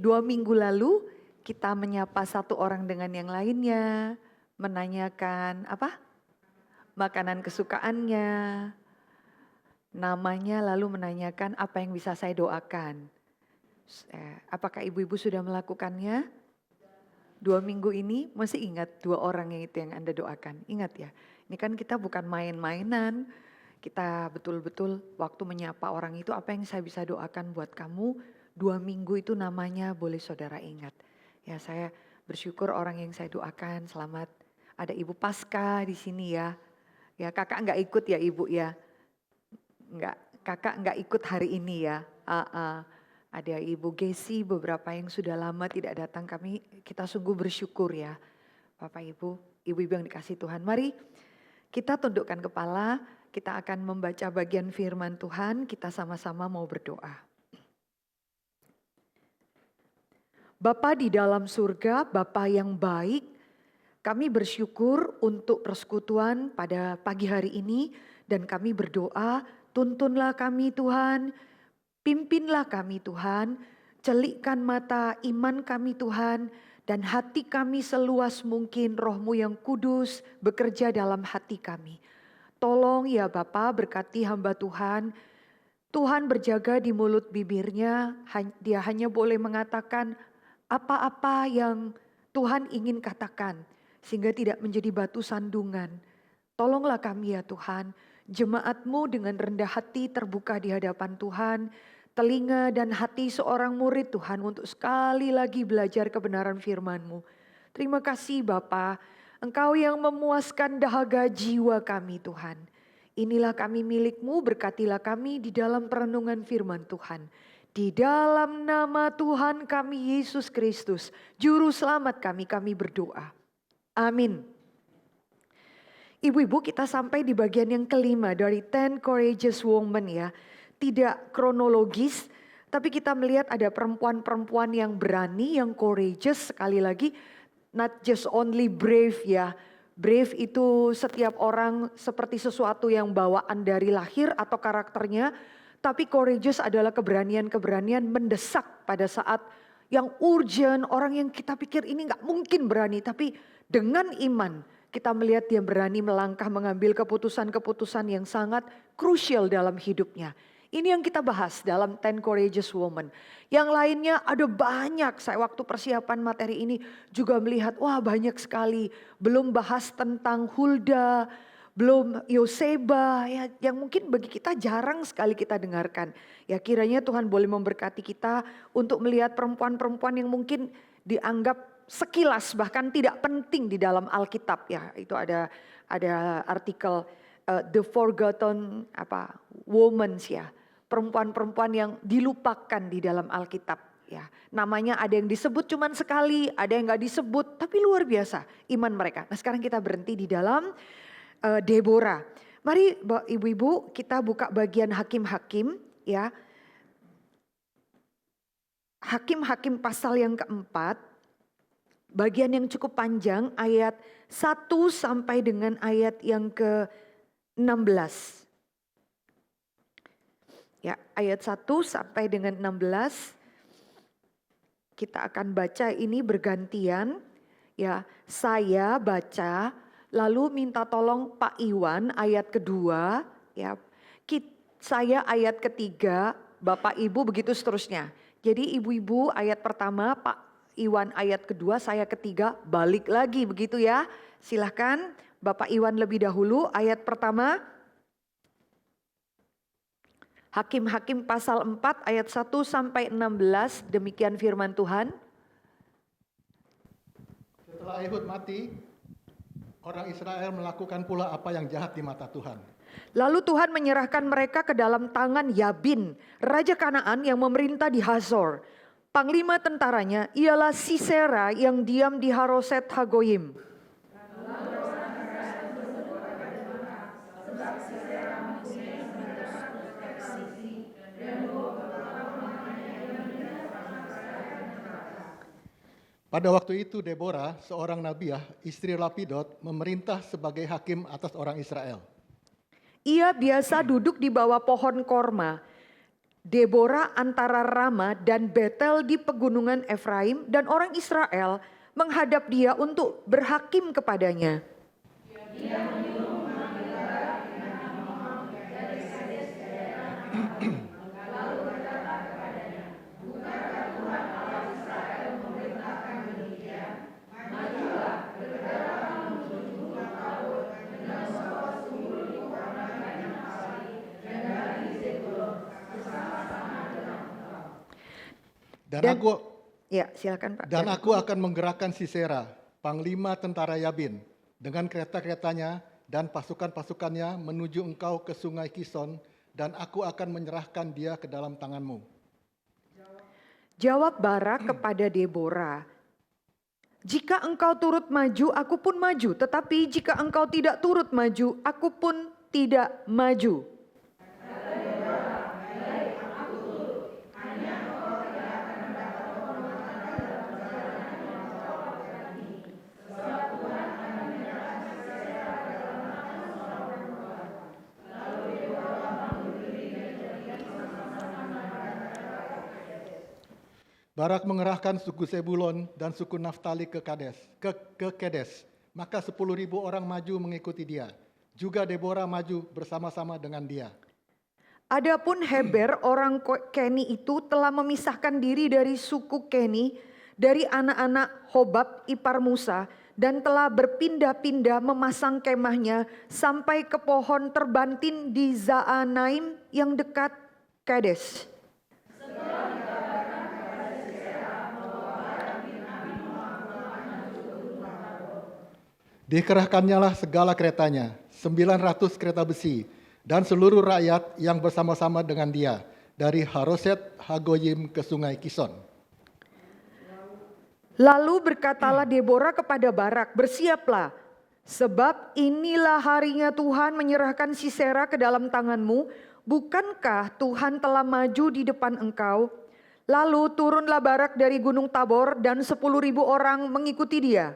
2 minggu lalu kita menyapa satu orang dengan yang lainnya, menanyakan makanan kesukaannya, namanya, lalu menanyakan apa yang bisa saya doakan. Apakah ibu-ibu sudah melakukannya? 2 minggu ini masih ingat 2 orang yang itu yang Anda doakan? Ingat ya, ini kan kita bukan main-mainan. Kita betul-betul waktu menyapa orang itu, apa yang saya bisa doakan buat kamu 2 minggu itu namanya boleh saudara ingat. Ya, saya bersyukur orang yang saya doakan selamat. Ada Ibu Pasca di sini ya. Ya, kakak nggak ikut ya Ibu ya. Kakak nggak ikut hari ini ya. Ada Ibu Gesi, beberapa yang sudah lama tidak datang, kita sungguh bersyukur ya. Bapak Ibu, Ibu-ibu yang dikasih Tuhan. Mari kita tundukkan kepala, kita akan membaca bagian firman Tuhan, kita sama-sama mau berdoa. Bapa di dalam surga, Bapa yang baik, kami bersyukur untuk persekutuan pada pagi hari ini dan kami berdoa, tuntunlah kami Tuhan, pimpinlah kami Tuhan, celikkan mata iman kami Tuhan, dan hati kami seluas mungkin Roh-Mu yang kudus bekerja dalam hati kami. Tolong ya Bapa, berkati hamba Tuhan. Tuhan berjaga di mulut bibirnya, dia hanya boleh mengatakan apa-apa yang Tuhan ingin katakan, sehingga tidak menjadi batu sandungan. Tolonglah kami ya Tuhan, jemaat-Mu dengan rendah hati terbuka di hadapan Tuhan, telinga dan hati seorang murid Tuhan untuk sekali lagi belajar kebenaran firman-Mu. Terima kasih Bapa, Engkau yang memuaskan dahaga jiwa kami Tuhan. Inilah kami milik-Mu, berkatilah kami di dalam perenungan firman Tuhan. Di dalam nama Tuhan kami Yesus Kristus, Juru Selamat kami berdoa. Amin. Ibu-ibu, kita sampai di bagian yang kelima dari 10 Courageous Women ya. Tidak kronologis, tapi kita melihat ada perempuan-perempuan yang berani, yang courageous, sekali lagi. Not just only brave ya. Brave itu setiap orang seperti sesuatu yang bawaan dari lahir atau karakternya. Tapi courageous adalah keberanian-keberanian mendesak pada saat yang urgent. Orang yang kita pikir ini gak mungkin berani. Tapi dengan iman kita melihat dia berani melangkah mengambil keputusan-keputusan yang sangat krusial dalam hidupnya. Ini yang kita bahas dalam 10 Courageous Women. Yang lainnya ada banyak, saya waktu persiapan materi ini juga melihat, wah banyak sekali. Belum bahas tentang Hulda, belum Yoseba, ya, yang mungkin bagi kita jarang sekali kita dengarkan. Ya kiranya Tuhan boleh memberkati kita untuk melihat perempuan-perempuan yang mungkin dianggap sekilas bahkan tidak penting di dalam Alkitab. Ya itu ada artikel The Forgotten Women ya. Perempuan-perempuan yang dilupakan di dalam Alkitab ya. Namanya ada yang disebut cuman sekali, ada yang gak disebut, tapi luar biasa iman mereka. Nah sekarang kita berhenti di dalam Deborah. Mari ibu-ibu kita buka bagian Hakim-Hakim ya. Hakim-Hakim pasal yang keempat, bagian yang cukup panjang ayat 1 sampai dengan ayat yang ke-16. Ya, ayat 1 sampai dengan 16 kita akan baca ini bergantian. Ya, saya baca lalu minta tolong Pak Iwan ayat kedua, ya. Saya ayat ketiga, Bapak Ibu begitu seterusnya. Jadi ibu-ibu ayat pertama, Pak Iwan ayat kedua, saya ketiga, balik lagi begitu ya. Silahkan Bapak Iwan lebih dahulu ayat pertama. Hakim-Hakim pasal 4 ayat 1 sampai 16, demikian firman Tuhan. Setelah Ehud mati, orang Israel melakukan pula apa yang jahat di mata Tuhan. Lalu Tuhan menyerahkan mereka ke dalam tangan Yabin, Raja Kanaan yang memerintah di Hazor. Panglima tentaranya ialah Sisera yang diam di Haroset Hagoyim. Pada waktu itu Deborah, seorang nabiah, istri Lapidot, memerintah sebagai hakim atas orang Israel. Ia biasa duduk di bawah pohon korma. Deborah antara Rama dan Betel di pegunungan Efraim, dan orang Israel menghadap dia untuk berhakim kepadanya. Dan aku akan menggerakkan Sisera, panglima tentara Yabin, dengan kereta-keretanya dan pasukan-pasukannya menuju engkau ke sungai Kison, dan aku akan menyerahkan dia ke dalam tanganmu. Jawab Barak kepada Deborah, jika engkau turut maju, aku pun maju. Tetapi jika engkau tidak turut maju, aku pun tidak maju. Barak mengerahkan suku Sebulon dan suku Naftali ke Kedes. Maka 10.000 orang maju mengikuti dia. Juga Deborah maju bersama-sama dengan dia. Adapun Heber orang Keni itu telah memisahkan diri dari suku Keni, dari anak-anak Hobab ipar Musa, dan telah berpindah-pindah memasang kemahnya sampai ke pohon terbantin di Zaanaim yang dekat Kades. Dikerahkannyalah segala keretanya, 900 kereta besi, dan seluruh rakyat yang bersama-sama dengan dia, dari Haroset Hagoyim ke sungai Kison. Lalu berkatalah Deborah kepada Barak, bersiaplah, sebab inilah harinya Tuhan menyerahkan Sisera ke dalam tanganmu. Bukankah Tuhan telah maju di depan engkau? Lalu turunlah Barak dari gunung Tabor, dan 10.000 orang mengikuti dia.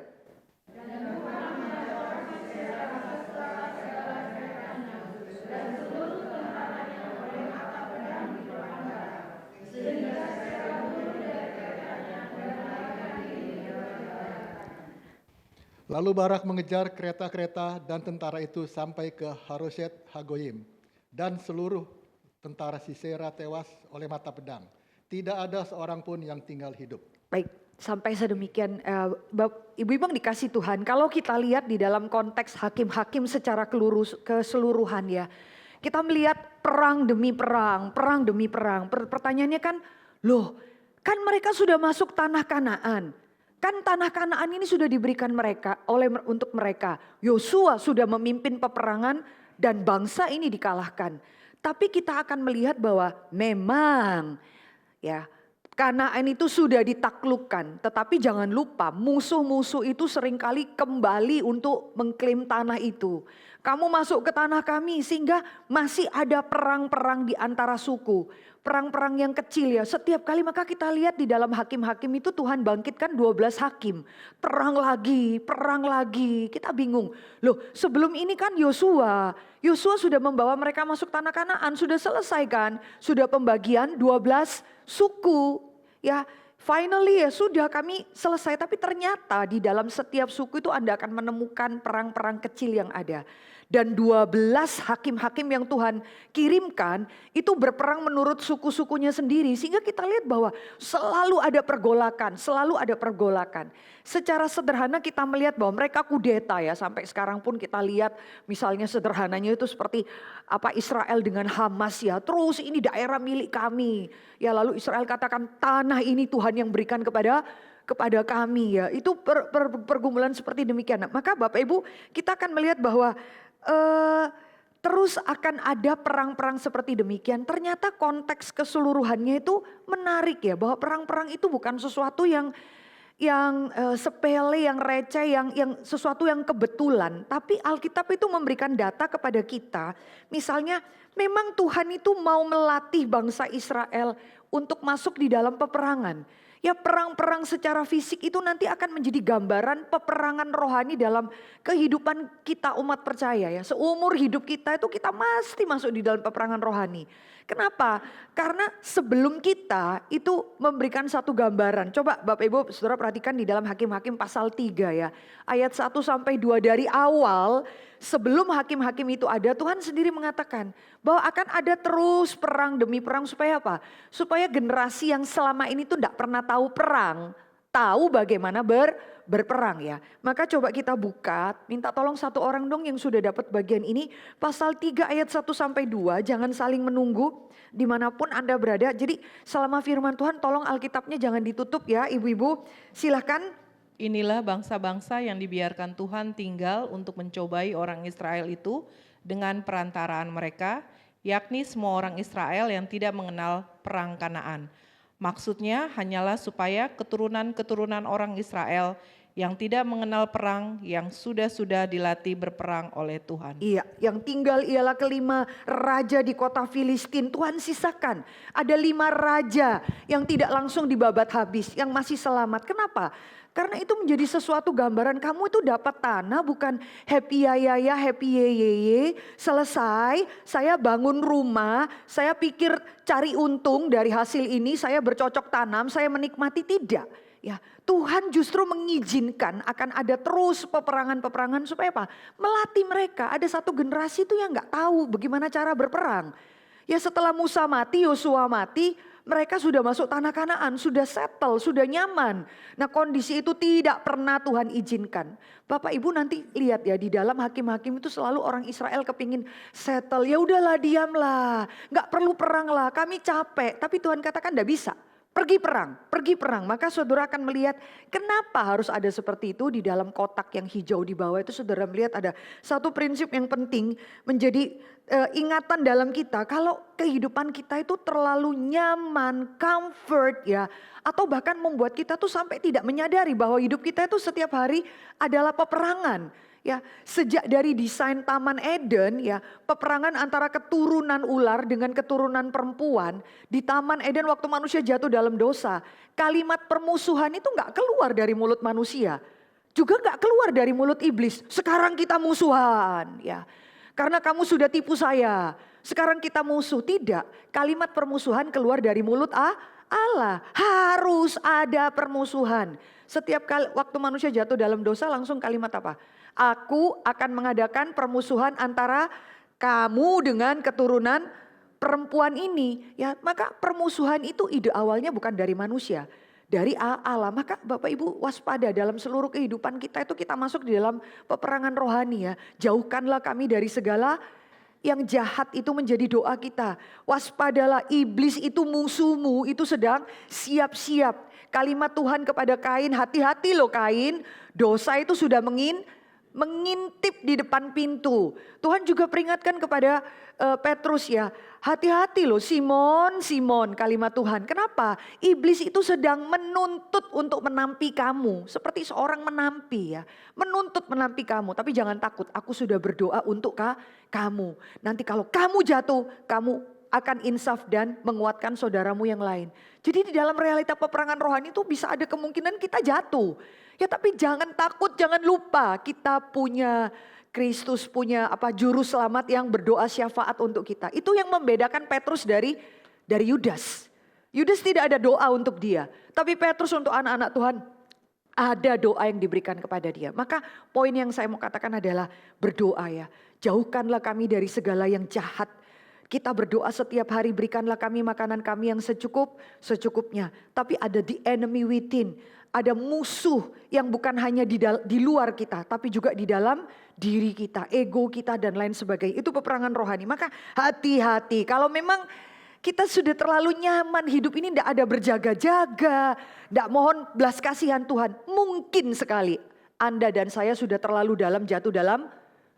Lalu Barak mengejar kereta-kereta dan tentara itu sampai ke Haroset Hagoyim. Dan seluruh tentara Sisera tewas oleh mata pedang. Tidak ada seorang pun yang tinggal hidup. Baik, sampai sedemikian Ibu-ibu yang dikasih Tuhan. Kalau kita lihat di dalam konteks hakim-hakim secara keseluruhan ya. Kita melihat perang demi perang, perang demi perang. Pertanyaannya kan, loh kan mereka sudah masuk tanah Kanaan. Kan tanah Kanaan ini sudah diberikan untuk mereka. Yosua sudah memimpin peperangan dan bangsa ini dikalahkan. Tapi kita akan melihat bahwa memang ya Kanaan itu sudah ditaklukkan. Tetapi jangan lupa musuh-musuh itu seringkali kembali untuk mengklaim tanah itu. Kamu masuk ke tanah kami sehingga masih ada perang-perang di antara suku. Perang-perang yang kecil ya, setiap kali maka kita lihat di dalam hakim-hakim itu Tuhan bangkitkan 12 hakim. Perang lagi, kita bingung. Loh sebelum ini kan Yosua sudah membawa mereka masuk tanah Kanaan, sudah selesai kan? Sudah pembagian 12 suku ya. Finally ya sudah kami selesai, tapi ternyata di dalam setiap suku itu Anda akan menemukan perang-perang kecil yang ada. Dan 12 hakim-hakim yang Tuhan kirimkan itu berperang menurut suku-sukunya sendiri. Sehingga kita lihat bahwa selalu ada pergolakan, Secara sederhana kita melihat bahwa mereka kudeta ya. Sampai sekarang pun kita lihat misalnya sederhananya itu seperti Israel dengan Hamas ya. Terus ini daerah milik kami. Ya lalu Israel katakan tanah ini Tuhan yang berikan kepada kami ya. Itu pergumulan seperti demikian. Nah, maka Bapak Ibu kita akan melihat bahwa terus akan ada perang-perang seperti demikian. Ternyata konteks keseluruhannya itu menarik ya, bahwa perang-perang itu bukan sesuatu yang sepele, yang receh, yang sesuatu yang kebetulan. Tapi Alkitab itu memberikan data kepada kita. Misalnya memang Tuhan itu mau melatih bangsa Israel untuk masuk di dalam peperangan. Ya perang-perang secara fisik itu nanti akan menjadi gambaran peperangan rohani dalam kehidupan kita umat percaya ya. Seumur hidup kita itu kita pasti masuk di dalam peperangan rohani. Kenapa? Karena sebelum kita itu memberikan satu gambaran. Coba Bapak Ibu Saudara perhatikan di dalam Hakim-Hakim pasal 3 ya. Ayat 1 sampai 2 dari awal sebelum hakim-hakim itu ada, Tuhan sendiri mengatakan bahwa akan ada terus perang demi perang supaya apa? Supaya generasi yang selama ini tuh tidak pernah tahu perang, tahu bagaimana berperang ya. Maka coba kita buka, minta tolong satu orang dong yang sudah dapat bagian ini. Pasal 3 ayat 1 sampai 2, jangan saling menunggu dimanapun Anda berada. Jadi selama firman Tuhan tolong Alkitabnya jangan ditutup ya ibu-ibu. Silahkan. Inilah bangsa-bangsa yang dibiarkan Tuhan tinggal untuk mencobai orang Israel itu dengan perantaraan mereka, yakni semua orang Israel yang tidak mengenal perang Kanaan. Maksudnya hanyalah supaya keturunan-keturunan orang Israel yang tidak mengenal perang, yang sudah dilatih berperang oleh Tuhan. Iya, yang tinggal ialah kelima raja di kota Filistin. Tuhan sisakan, ada 5 raja yang tidak langsung dibabat habis, yang masih selamat. Kenapa? Karena itu menjadi sesuatu gambaran kamu itu dapat tanah bukan happy ya, happy ye. Selesai, saya bangun rumah, saya pikir cari untung dari hasil ini, saya bercocok tanam, saya menikmati, tidak. Ya, Tuhan justru mengizinkan akan ada terus peperangan-peperangan supaya apa? Melatih mereka. Ada satu generasi itu yang nggak tahu bagaimana cara berperang. Ya setelah Musa mati, Yosua mati, mereka sudah masuk tanah Kanaan, sudah settle, sudah nyaman. Nah kondisi itu tidak pernah Tuhan izinkan. Bapak Ibu nanti lihat ya di dalam hakim-hakim itu selalu orang Israel kepingin settle. Ya udahlah diamlah, nggak perlu perang lah, kami capek. Tapi Tuhan katakan tidak bisa. Pergi perang. Maka saudara akan melihat kenapa harus ada seperti itu di dalam kotak yang hijau di bawah itu. Saudara melihat ada satu prinsip yang penting menjadi ingatan dalam kita. Kalau kehidupan kita itu terlalu nyaman, comfort ya. Atau bahkan membuat kita tuh sampai tidak menyadari bahwa hidup kita itu setiap hari adalah peperangan. Ya, sejak dari desain Taman Eden ya, peperangan antara keturunan ular dengan keturunan perempuan di Taman Eden waktu manusia jatuh dalam dosa, kalimat permusuhan itu nggak keluar dari mulut manusia, juga nggak keluar dari mulut iblis. Sekarang kita musuhan, ya, karena kamu sudah tipu saya. Sekarang kita musuh, tidak. Kalimat permusuhan keluar dari mulut Allah. Harus ada permusuhan. Setiap kali waktu manusia jatuh dalam dosa langsung kalimat apa? Aku akan mengadakan permusuhan antara kamu dengan keturunan perempuan ini. Ya, maka permusuhan itu ide awalnya bukan dari manusia, dari Allah. Maka Bapak Ibu waspada dalam seluruh kehidupan kita itu kita masuk di dalam peperangan rohani ya. Jauhkanlah kami dari segala yang jahat, itu menjadi doa kita. Waspadalah, iblis itu musuhmu, itu sedang siap-siap. Kalimat Tuhan kepada Kain, hati-hati loh Kain, dosa itu sudah mengintip di depan pintu. Tuhan juga peringatkan kepada Petrus ya, hati-hati loh Simon, kalimat Tuhan. Kenapa? Iblis itu sedang menuntut untuk menampi kamu. Seperti seorang menampi ya, menuntut menampi kamu. Tapi jangan takut, aku sudah berdoa untuk kamu. Nanti kalau kamu jatuh, kamu akan insaf dan menguatkan saudaramu yang lain. Jadi di dalam realita peperangan rohani itu bisa ada kemungkinan kita jatuh. Ya tapi jangan takut, jangan lupa kita punya Kristus, punya juru selamat yang berdoa syafaat untuk kita. Itu yang membedakan Petrus dari Yudas. Yudas tidak ada doa untuk dia, tapi Petrus untuk anak-anak Tuhan ada doa yang diberikan kepada dia. Maka poin yang saya mau katakan adalah berdoa ya. Jauhkanlah kami dari segala yang jahat. Kita berdoa setiap hari, berikanlah kami makanan kami yang secukupnya. Tapi ada the enemy within. Ada musuh yang bukan hanya di luar kita, tapi juga di dalam diri kita, ego kita dan lain sebagainya. Itu peperangan rohani. Maka hati-hati. Kalau memang kita sudah terlalu nyaman hidup ini, tidak ada berjaga-jaga, tidak mohon belas kasihan Tuhan. Mungkin sekali Anda dan saya sudah terlalu jatuh dalam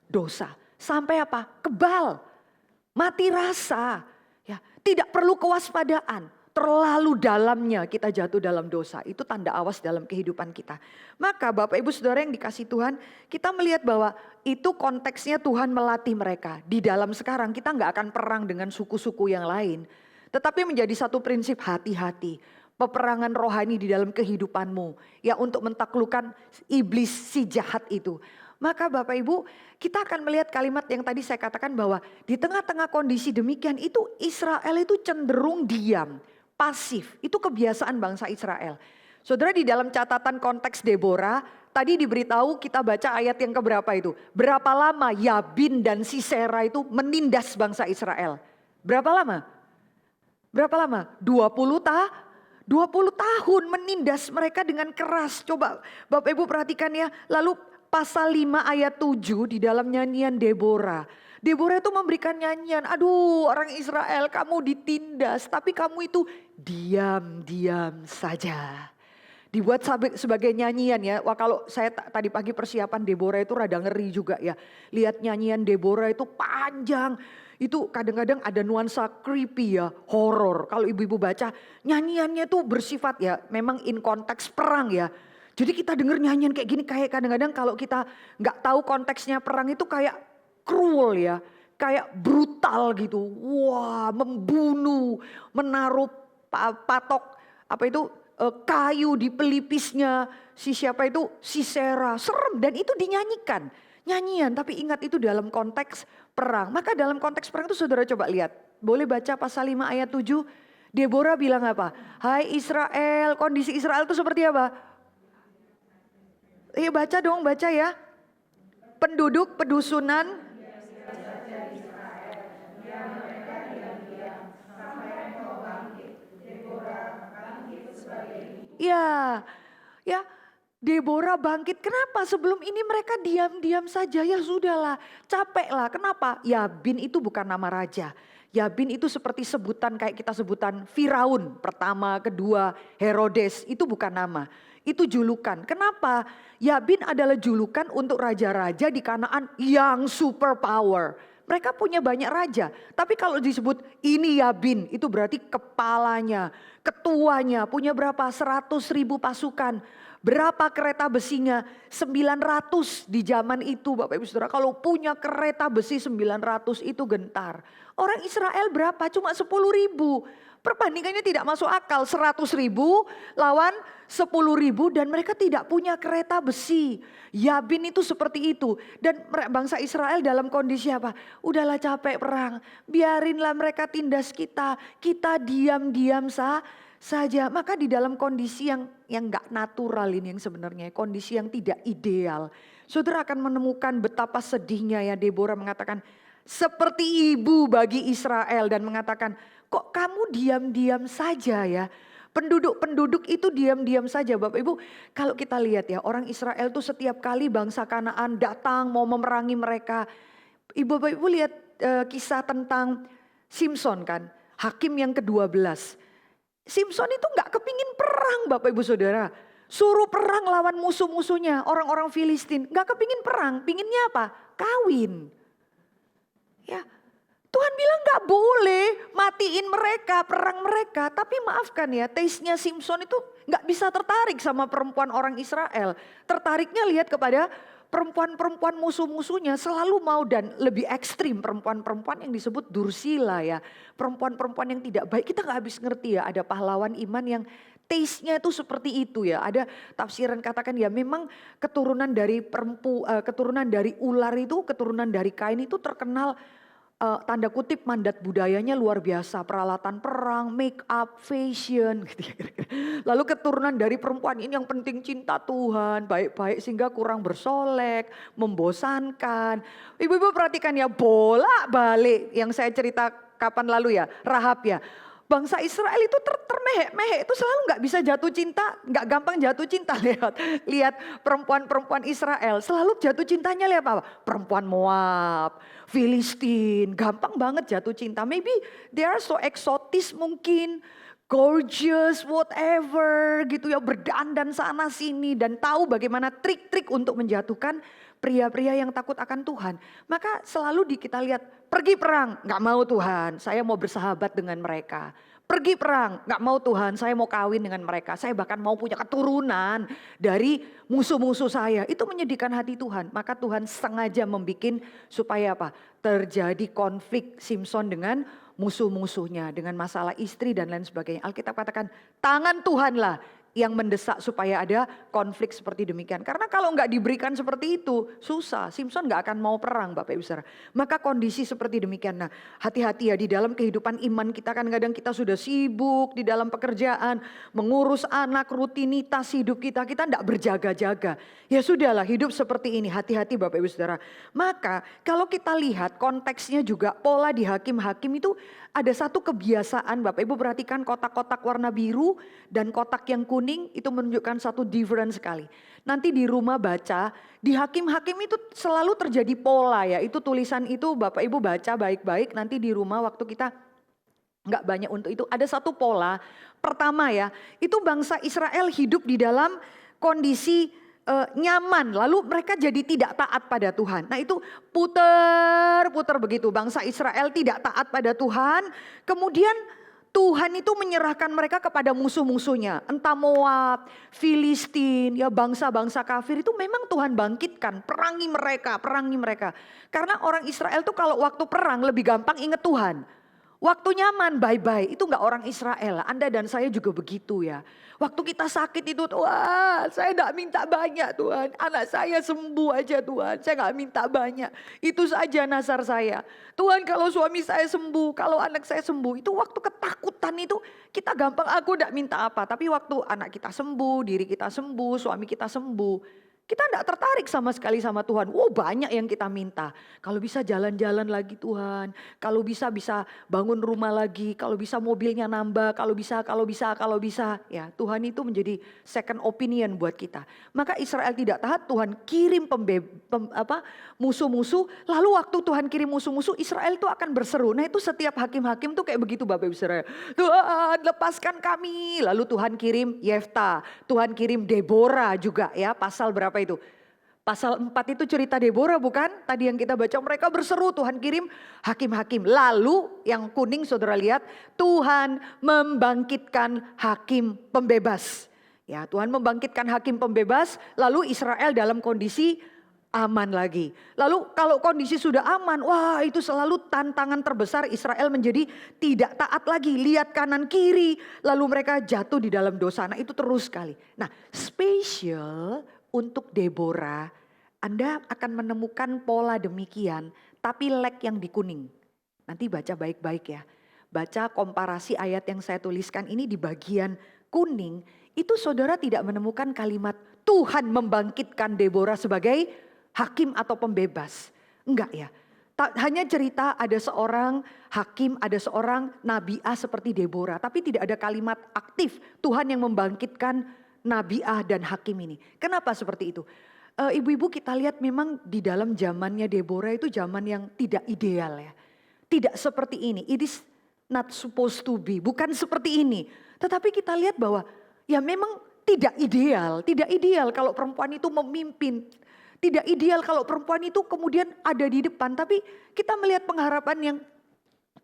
dosa. Sampai apa? Kebal. Mati rasa, ya, tidak perlu kewaspadaan. Terlalu dalamnya kita jatuh dalam dosa, itu tanda awas dalam kehidupan kita. Maka Bapak Ibu Saudara yang dikasih Tuhan, kita melihat bahwa itu konteksnya Tuhan melatih mereka. Di dalam sekarang kita nggak akan perang dengan suku-suku yang lain. Tetapi menjadi satu prinsip hati-hati. peperangan rohani di dalam kehidupanmu. Ya, untuk mentaklukkan iblis si jahat itu. Maka Bapak Ibu, kita akan melihat kalimat yang tadi saya katakan bahwa di tengah-tengah kondisi demikian itu Israel itu cenderung diam, pasif. Itu kebiasaan bangsa Israel. Saudara, di dalam catatan konteks Deborah, tadi diberitahu kita baca ayat yang keberapa itu. Berapa lama Yabin dan Sisera itu menindas bangsa Israel? Berapa lama? Berapa lama? 20 tahun menindas mereka dengan keras. Coba Bapak Ibu perhatikan ya. Lalu pasal 5 ayat 7 di dalam nyanyian Deborah. Deborah itu memberikan nyanyian, aduh orang Israel kamu ditindas tapi kamu itu diam-diam saja. Dibuat sebagai nyanyian ya. Wah, kalau saya tadi pagi persiapan Deborah itu rada ngeri juga ya. Lihat nyanyian Deborah itu panjang. Itu kadang-kadang ada nuansa creepy ya, horor. Kalau ibu-ibu baca nyanyiannya itu bersifat ya memang in konteks perang ya. Jadi kita denger nyanyian kayak gini kayak kadang-kadang kalau kita nggak tahu konteksnya perang itu kayak cruel ya. Kayak brutal gitu. Wah, membunuh, menaruh patok apa itu kayu di pelipisnya siapa itu Sisera, serem dan itu dinyanyikan. Nyanyian, tapi ingat itu dalam konteks perang. Maka dalam konteks perang itu saudara coba lihat. Boleh baca pasal 5 ayat 7. Deborah bilang apa? Hai Israel, kondisi Israel itu seperti apa? Baca dong, baca ya. Penduduk pedusunan. Ya, ya. Deborah bangkit. Kenapa? Sebelum ini mereka diam-diam saja. Ya sudahlah, capek lah. Kenapa? Yabin itu bukan nama raja. Yabin itu seperti sebutan kayak kita sebutan Firaun. Pertama, kedua, Herodes. Itu bukan nama. Itu julukan. Kenapa? Yabin adalah julukan untuk raja-raja di Kanaan yang super power. Mereka punya banyak raja. Tapi kalau disebut ini Yabin, itu berarti kepalanya, ketuanya. Punya berapa? 100.000 pasukan. Berapa kereta besinya? 900 di zaman itu Bapak Ibu Saudara. Kalau punya kereta besi 900 itu gentar. Orang Israel berapa? Cuma 10.000. Perbandingannya tidak masuk akal. 100.000 lawan 10.000 dan mereka tidak punya kereta besi. Yabin itu seperti itu. Dan bangsa Israel dalam kondisi apa? Udahlah capek perang. Biarinlah mereka tindas kita. Kita diam-diam saja. Maka di dalam kondisi yang gak natural ini yang sebenarnya. Kondisi yang tidak ideal. Saudara akan menemukan betapa sedihnya ya Deborah mengatakan. Seperti ibu bagi Israel dan mengatakan kok kamu diam-diam saja ya. Penduduk-penduduk itu diam-diam saja Bapak Ibu. Kalau kita lihat ya orang Israel tuh setiap kali bangsa Kanaan datang mau memerangi mereka. Bapak Ibu lihat kisah tentang Simson kan. Hakim yang ke-12. Simson itu gak kepingin perang Bapak Ibu Saudara. Suruh perang lawan musuh-musuhnya orang-orang Filistin. Gak kepingin perang, pinginnya apa? Kawin. Ya, Tuhan bilang gak boleh matiin mereka, perang mereka. Tapi maafkan ya, taste-nya Simson itu gak bisa tertarik sama perempuan orang Israel. Tertariknya lihat kepada perempuan-perempuan musuh-musuhnya selalu mau dan lebih ekstrim perempuan-perempuan yang disebut Dursila ya. Perempuan-perempuan yang tidak baik, kita gak habis ngerti ya ada pahlawan iman yang taste-nya itu seperti itu ya. Ada tafsiran katakan ya memang keturunan dari keturunan dari ular itu, keturunan dari Kain itu terkenal tanda kutip mandat budayanya luar biasa. Peralatan perang, make up, fashion gitu ya. Lalu keturunan dari perempuan ini yang penting cinta Tuhan, baik-baik sehingga kurang bersolek, membosankan. Ibu-ibu perhatikan ya bolak-balik yang saya cerita kapan lalu ya, Rahab ya. Bangsa Israel itu termehek-mehek itu selalu gak bisa jatuh cinta, gak gampang jatuh cinta. Lihat perempuan-perempuan Israel selalu jatuh cintanya lihat apa? Perempuan Moab, Filistin, gampang banget jatuh cinta. Maybe they are so eksotis mungkin, gorgeous, whatever gitu ya, berdandan sana sini dan tahu bagaimana trik-trik untuk menjatuhkan pria-pria yang takut akan Tuhan. Maka selalu kita lihat pergi perang, gak mau Tuhan, saya mau bersahabat dengan mereka. Pergi perang, gak mau Tuhan, saya mau kawin dengan mereka. Saya bahkan mau punya keturunan dari musuh-musuh saya. Itu menyedihkan hati Tuhan. Maka Tuhan sengaja membuat supaya apa? Terjadi konflik Simson dengan musuh-musuhnya dengan masalah istri dan lain sebagainya. Alkitab katakan tangan Tuhanlah yang mendesak supaya ada konflik seperti demikian. Karena kalau nggak diberikan seperti itu, susah. Simpson nggak akan mau perang, Bapak Ibu Saudara. Maka kondisi seperti demikian. Nah, hati-hati ya di dalam kehidupan iman kita, kadang-kadang kita sudah sibuk di dalam pekerjaan, mengurus anak, rutinitas hidup kita nggak berjaga-jaga. Ya sudahlah, hidup seperti ini. Hati-hati Bapak Ibu Saudara. Maka kalau kita lihat konteksnya juga pola di hakim-hakim itu ada satu kebiasaan. Bapak Ibu perhatikan kotak-kotak warna biru dan kotak yang kuning itu menunjukkan satu difference sekali. Nanti di rumah baca, di hakim-hakim itu selalu terjadi pola ya. Itu tulisan itu Bapak Ibu baca baik-baik, nanti di rumah waktu kita nggak banyak untuk itu. Ada satu pola, pertama ya, itu bangsa Israel hidup di dalam kondisi nyaman, lalu mereka jadi tidak taat pada Tuhan. Nah itu putar-putar begitu, bangsa Israel tidak taat pada Tuhan, kemudian Tuhan itu menyerahkan mereka kepada musuh-musuhnya. Entah Moab, Filistin, ya bangsa-bangsa kafir itu memang Tuhan bangkitkan. Perangi mereka. Karena orang Israel tuh kalau waktu perang lebih gampang ingat Tuhan. Waktu nyaman bye-bye, itu enggak orang Israel. Anda dan saya juga begitu ya. Waktu kita sakit itu, wah saya enggak minta banyak Tuhan. Anak saya sembuh aja Tuhan, saya enggak minta banyak. Itu saja nasar saya. Tuhan kalau suami saya sembuh, kalau anak saya sembuh. Itu waktu ketakutan itu kita gampang, aku enggak minta apa. Tapi waktu anak kita sembuh, diri kita sembuh, suami kita sembuh. Kita enggak tertarik sama sekali sama Tuhan. Wow banyak yang kita minta. Kalau bisa jalan-jalan lagi Tuhan. Kalau bisa bangun rumah lagi. Kalau bisa mobilnya nambah. Kalau bisa. Ya Tuhan itu menjadi second opinion buat kita. Maka Israel tidak taat, Tuhan kirim musuh-musuh. Lalu waktu Tuhan kirim musuh-musuh, Israel itu akan berseru. Nah itu setiap hakim-hakim tuh kayak begitu Bapak Ibu Saudara. Tuhan lepaskan kami. Lalu Tuhan kirim Yefta. Tuhan kirim Deborah juga ya. Pasal berapa itu? Pasal 4 itu cerita Deborah bukan? Tadi yang kita baca mereka berseru, Tuhan kirim hakim-hakim. Lalu yang kuning saudara lihat, Tuhan membangkitkan hakim pembebas. Ya, Tuhan membangkitkan hakim pembebas, lalu Israel dalam kondisi aman lagi. Lalu kalau kondisi sudah aman, wah itu selalu tantangan terbesar Israel menjadi tidak taat lagi. Lihat kanan kiri, lalu mereka jatuh di dalam dosa. Nah itu terus sekali. Nah spesial untuk Deborah, Anda akan menemukan pola demikian, tapi leg yang di kuning. Nanti baca baik-baik ya. Baca komparasi ayat yang saya tuliskan ini di bagian kuning, itu saudara tidak menemukan kalimat Tuhan membangkitkan Deborah sebagai hakim atau pembebas. Enggak ya. Hanya cerita ada seorang hakim, ada seorang nabiah seperti Deborah. Tapi tidak ada kalimat aktif Tuhan yang membangkitkan nabiah dan hakim ini. Kenapa seperti itu? Ibu-ibu kita lihat memang di dalam zamannya Deborah itu zaman yang tidak ideal ya. Tidak seperti ini. It is not supposed to be. Bukan seperti ini. Tetapi kita lihat bahwa ya memang tidak ideal. Tidak ideal kalau perempuan itu memimpin. Tidak ideal kalau perempuan itu kemudian ada di depan. Tapi kita melihat pengharapan yang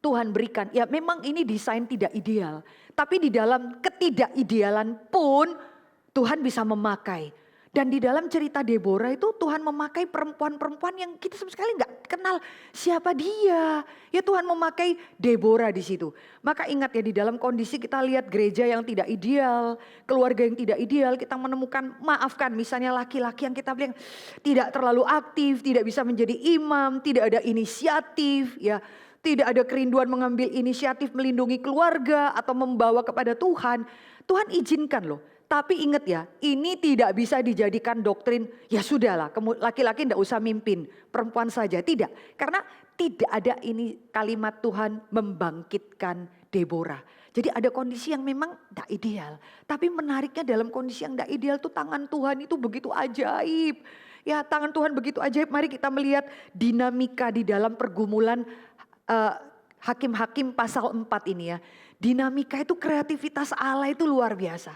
Tuhan berikan. Ya memang ini desain tidak ideal. Tapi di dalam ketidakidealan pun Tuhan bisa memakai. Dan di dalam cerita Deborah itu Tuhan memakai perempuan-perempuan yang kita sama sekali nggak kenal siapa dia. Ya Tuhan memakai Deborah di situ. Maka ingat ya di dalam kondisi kita lihat gereja yang tidak ideal, keluarga yang tidak ideal, kita menemukan maafkan misalnya laki-laki yang kita bilang tidak terlalu aktif, tidak bisa menjadi imam, tidak ada inisiatif ya. Tidak ada kerinduan mengambil inisiatif melindungi keluarga atau membawa kepada Tuhan. Tuhan izinkan loh. Tapi ingat ya, ini tidak bisa dijadikan doktrin, ya sudahlah laki-laki tidak usah mimpin, perempuan saja. Tidak, karena tidak ada ini kalimat Tuhan membangkitkan Deborah. Jadi ada kondisi yang memang tidak ideal. Tapi menariknya dalam kondisi yang tidak ideal tuh tangan Tuhan itu begitu ajaib. Ya tangan Tuhan begitu ajaib, mari kita melihat dinamika di dalam pergumulan hakim-hakim pasal 4 ini ya. Dinamika itu kreativitas Allah itu luar biasa.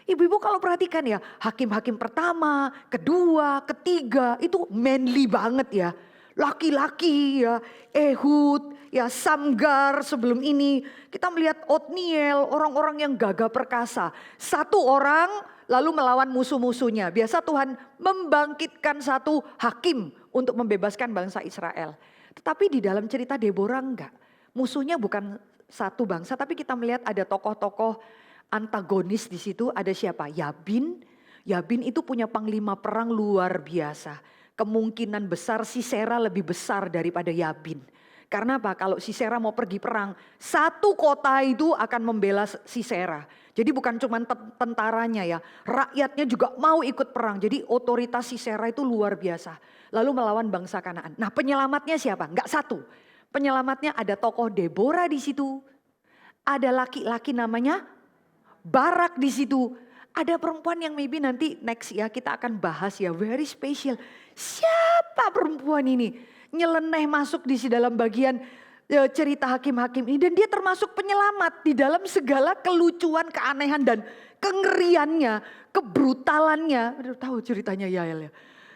Ibu-ibu kalau perhatikan ya, hakim-hakim pertama, kedua, ketiga itu manly banget ya. Laki-laki ya, Ehud, ya Samgar sebelum ini. Kita melihat Otniel, orang-orang yang gagah perkasa. Satu orang lalu melawan musuh-musuhnya. Biasa Tuhan membangkitkan satu hakim untuk membebaskan bangsa Israel. Tetapi di dalam cerita Deborah enggak. musuhnya bukan satu bangsa, tapi kita melihat ada tokoh-tokoh antagonis di situ. Ada siapa? Yabin. Yabin itu punya panglima perang luar biasa. Kemungkinan besar Sisera lebih besar daripada Yabin. Karena apa? Kalau Sisera mau pergi perang, satu kota itu akan membela Sisera. Jadi bukan cuma tentaranya ya, rakyatnya juga mau ikut perang. Jadi otoritas Sisera itu luar biasa. Lalu melawan bangsa Kanaan. Nah, penyelamatnya siapa? Enggak satu. Penyelamatnya ada tokoh Deborah di situ. Ada laki-laki namanya Barak di situ. Ada perempuan yang maybe nanti next ya kita akan bahas ya, very special. Siapa perempuan ini? Nyeleneh masuk di dalam bagian cerita hakim-hakim ini. Dan dia termasuk penyelamat di dalam segala kelucuan, keanehan dan kengeriannya, kebrutalannya. Aduh, tahu ceritanya Yael ya.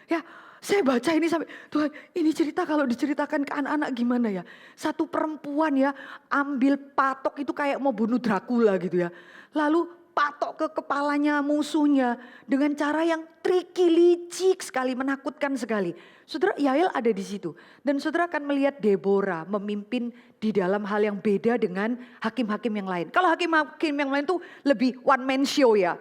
Ya, saya baca ini sampai, Tuhan ini cerita kalau diceritakan ke anak-anak gimana ya. Satu perempuan ya ambil patok itu kayak mau bunuh Dracula gitu ya. Lalu patok ke kepalanya musuhnya dengan cara yang tricky, licik sekali, menakutkan sekali. Saudara, Yael ada di situ. Dan saudara akan melihat Deborah memimpin di dalam hal yang beda dengan hakim-hakim yang lain. Kalau hakim-hakim yang lain tuh lebih one man show ya.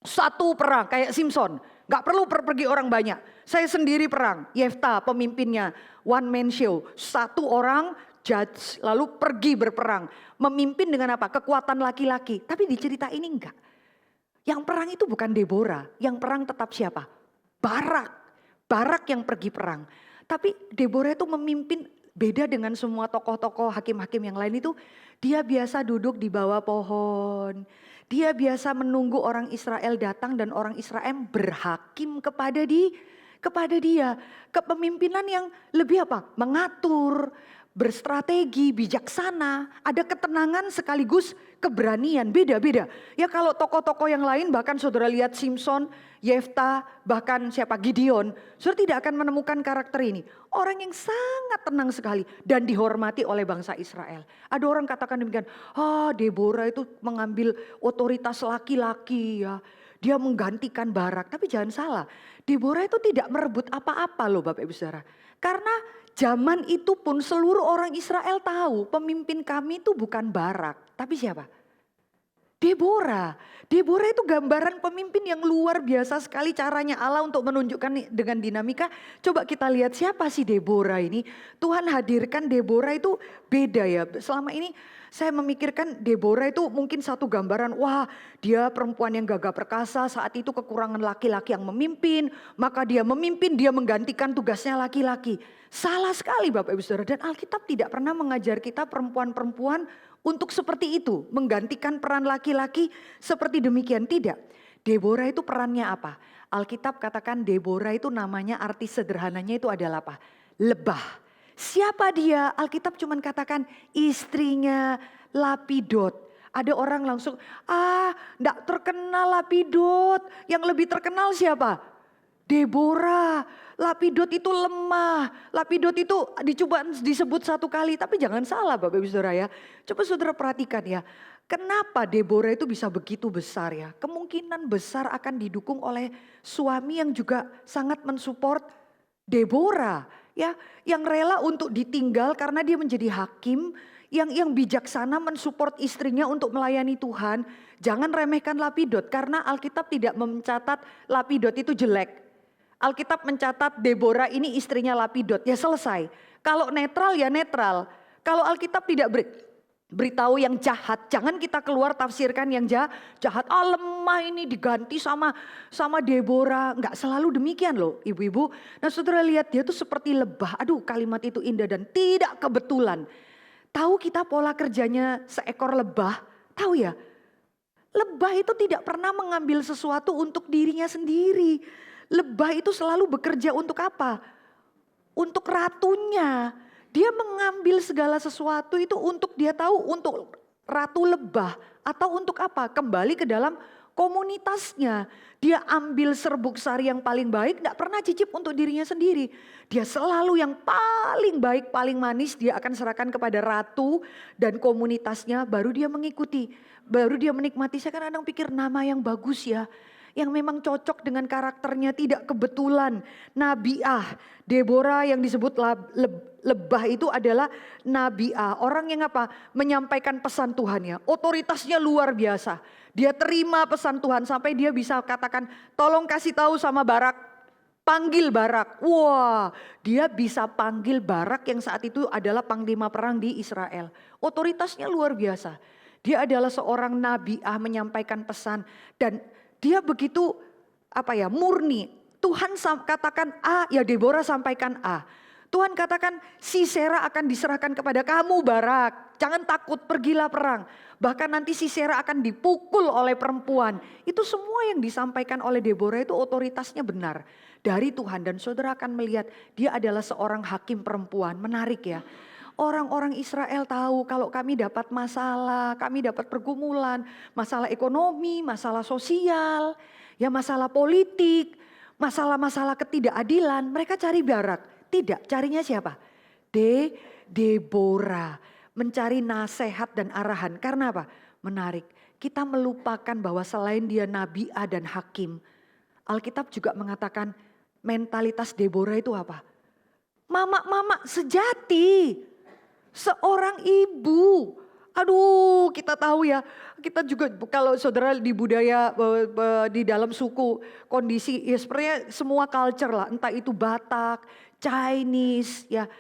Satu perang kayak Simpson, gak perlu pergi orang banyak. Saya sendiri perang, Yefta pemimpinnya, one man show. Satu orang judge lalu pergi berperang. Memimpin dengan apa? Kekuatan laki-laki. Tapi di cerita ini enggak. Yang perang itu bukan Deborah, yang perang tetap siapa? Barak. Barak yang pergi perang. Tapi Deborah itu memimpin beda dengan semua tokoh-tokoh hakim-hakim yang lain itu. Dia biasa duduk di bawah pohon. Dia biasa menunggu orang Israel datang dan orang Israel berhakim kepada dia. Kepemimpinan yang lebih apa? Mengatur, berstrategi, bijaksana, ada ketenangan sekaligus keberanian, beda-beda. Ya kalau tokoh-tokoh yang lain bahkan saudara lihat Simpson, Yefta, bahkan siapa Gideon, saudara tidak akan menemukan karakter ini. Orang yang sangat tenang sekali dan dihormati oleh bangsa Israel. Ada orang katakan demikian, Deborah itu mengambil otoritas laki-laki ya. Dia menggantikan Barak, tapi jangan salah. Deborah itu tidak merebut apa-apa loh Bapak Ibu Saudara. Karena zaman itu pun seluruh orang Israel tahu pemimpin kami itu bukan Barak. Tapi siapa? Deborah. Deborah itu gambaran pemimpin yang luar biasa sekali caranya Allah untuk menunjukkan dengan dinamika. Coba kita lihat siapa sih Deborah ini. Tuhan hadirkan Deborah itu beda ya. Selama ini saya memikirkan Deborah itu mungkin satu gambaran, wah dia perempuan yang gagah perkasa, saat itu kekurangan laki-laki yang memimpin, maka dia memimpin, dia menggantikan tugasnya laki-laki. Salah sekali Bapak Ibu Saudara, dan Alkitab tidak pernah mengajar kita perempuan-perempuan untuk seperti itu, menggantikan peran laki-laki seperti demikian, tidak. Deborah itu perannya apa? Alkitab katakan Deborah itu namanya arti sederhananya itu adalah apa? Lebah. Siapa dia? Alkitab cuma katakan istrinya Lapidot. Ada orang langsung, enggak terkenal Lapidot. Yang lebih terkenal siapa? Deborah. Lapidot itu lemah. Lapidot itu dicoba disebut satu kali. Tapi jangan salah Bapak Ibu Saudara ya. Coba saudara perhatikan ya. Kenapa Deborah itu bisa begitu besar ya? Kemungkinan besar akan didukung oleh suami yang juga sangat mensupport Deborah. Ya, yang rela untuk ditinggal karena dia menjadi hakim, yang bijaksana mensupport istrinya untuk melayani Tuhan. Jangan remehkan Lapidot karena Alkitab tidak mencatat Lapidot itu jelek. Alkitab mencatat Deborah ini istrinya Lapidot, ya selesai. Kalau netral ya netral. Kalau Alkitab tidak beritahu yang jahat, jangan kita keluar tafsirkan yang jahat. Lemah ini diganti sama Deborah. Enggak selalu demikian loh ibu-ibu. Nah saudara lihat dia tuh seperti lebah. Aduh kalimat itu indah dan tidak kebetulan. Tahu kita pola kerjanya seekor lebah? Tahu ya? Lebah itu tidak pernah mengambil sesuatu untuk dirinya sendiri. Lebah itu selalu bekerja untuk apa? Untuk ratunya. Dia mengambil segala sesuatu itu untuk dia tahu untuk ratu lebah atau untuk apa? Kembali ke dalam komunitasnya. Dia ambil serbuk sari yang paling baik, tidak pernah cicip untuk dirinya sendiri. Dia selalu yang paling baik, paling manis dia akan serahkan kepada ratu dan komunitasnya, baru dia mengikuti. Baru dia menikmati. Saya kadang-kadang pikir nama yang bagus ya. yang memang cocok dengan karakternya, tidak kebetulan. Nabiah, Deborah yang disebut lebah itu adalah nabiah. Orang yang apa? Menyampaikan pesan Tuhan ya. Otoritasnya luar biasa. Dia terima pesan Tuhan sampai dia bisa katakan, tolong kasih tahu sama Barak, panggil Barak. Wah, dia bisa panggil Barak yang saat itu adalah panglima perang di Israel. Otoritasnya luar biasa. Dia adalah seorang nabiah menyampaikan pesan dan dia begitu murni. Tuhan katakan A, ya Deborah sampaikan A. Tuhan katakan Sisera akan diserahkan kepada kamu Barak. Jangan takut, pergilah perang. Bahkan nanti Sisera akan dipukul oleh perempuan. Itu semua yang disampaikan oleh Deborah itu otoritasnya benar dari Tuhan. Dan saudara akan melihat dia adalah seorang hakim perempuan. Menarik ya. Orang-orang Israel tahu kalau kami dapat masalah, kami dapat pergumulan, masalah ekonomi, masalah sosial, ya masalah politik, masalah-masalah ketidakadilan, mereka cari Barak. Tidak, carinya siapa? Deborah, mencari nasihat dan arahan. Karena apa? Menarik, kita melupakan bahwa selain dia nabiah dan hakim, Alkitab juga mengatakan mentalitas Deborah itu apa? Mama-mama sejati. Seorang ibu, aduh kita tahu ya, kita juga kalau saudara di budaya di dalam suku kondisi ya sebenarnya semua culture lah, entah itu Batak, Chinese, ya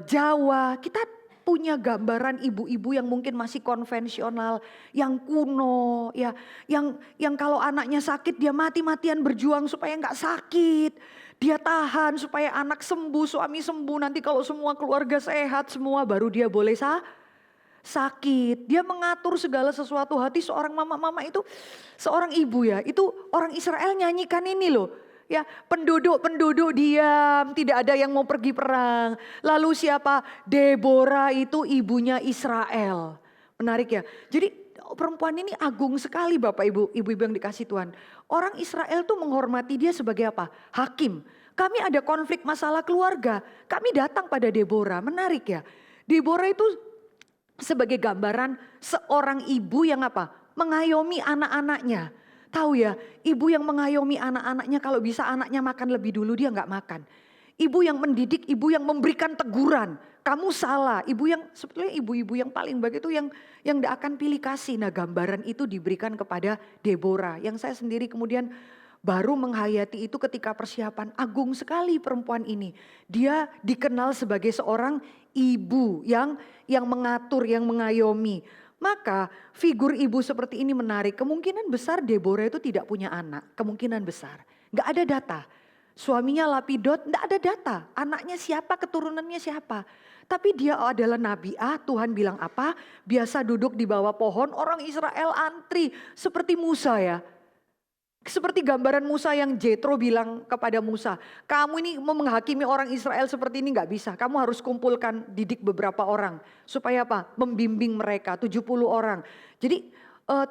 Jawa, kita punya gambaran ibu-ibu yang mungkin masih konvensional, yang kuno, ya, yang kalau anaknya sakit dia mati-matian berjuang supaya nggak sakit. Dia tahan supaya anak sembuh, suami sembuh, nanti kalau semua keluarga sehat semua baru dia boleh sakit. Dia mengatur segala sesuatu. Hati seorang mama-mama itu, seorang ibu ya, itu orang Israel nyanyikan ini loh. Ya, penduduk diam, tidak ada yang mau pergi perang. Lalu siapa? Deborah itu ibunya Israel. Menarik ya. Jadi perempuan ini agung sekali Bapak Ibu, ibu-ibu yang dikasih Tuhan. Orang Israel tuh menghormati dia sebagai apa? Hakim. Kami ada konflik masalah keluarga, kami datang pada Deborah. Menarik ya. Deborah itu sebagai gambaran seorang ibu yang apa? Mengayomi anak-anaknya. Tahu ya, ibu yang mengayomi anak-anaknya, kalau bisa anaknya makan lebih dulu dia nggak makan. Ibu yang mendidik, ibu yang memberikan teguran. Kamu salah, ibu yang sebetulnya ibu-ibu yang paling baik itu yang tidak akan pilih kasih. Nah gambaran itu diberikan kepada Deborah. Yang saya sendiri kemudian baru menghayati itu ketika persiapan. Agung sekali perempuan ini. Dia dikenal sebagai seorang ibu yang mengatur, yang mengayomi. Maka figur ibu seperti ini menarik. Kemungkinan besar Deborah itu tidak punya anak. Kemungkinan besar. Gak ada data. Suaminya Lapidot, tidak ada data. Anaknya siapa, keturunannya siapa. Tapi dia adalah nabiah, Tuhan bilang apa? Biasa duduk di bawah pohon, orang Israel antri. Seperti Musa ya. Seperti gambaran Musa yang Jethro bilang kepada Musa. Kamu ini mau menghakimi orang Israel seperti ini gak bisa. Kamu harus kumpulkan, didik beberapa orang. Supaya apa? Membimbing mereka, 70 orang. Jadi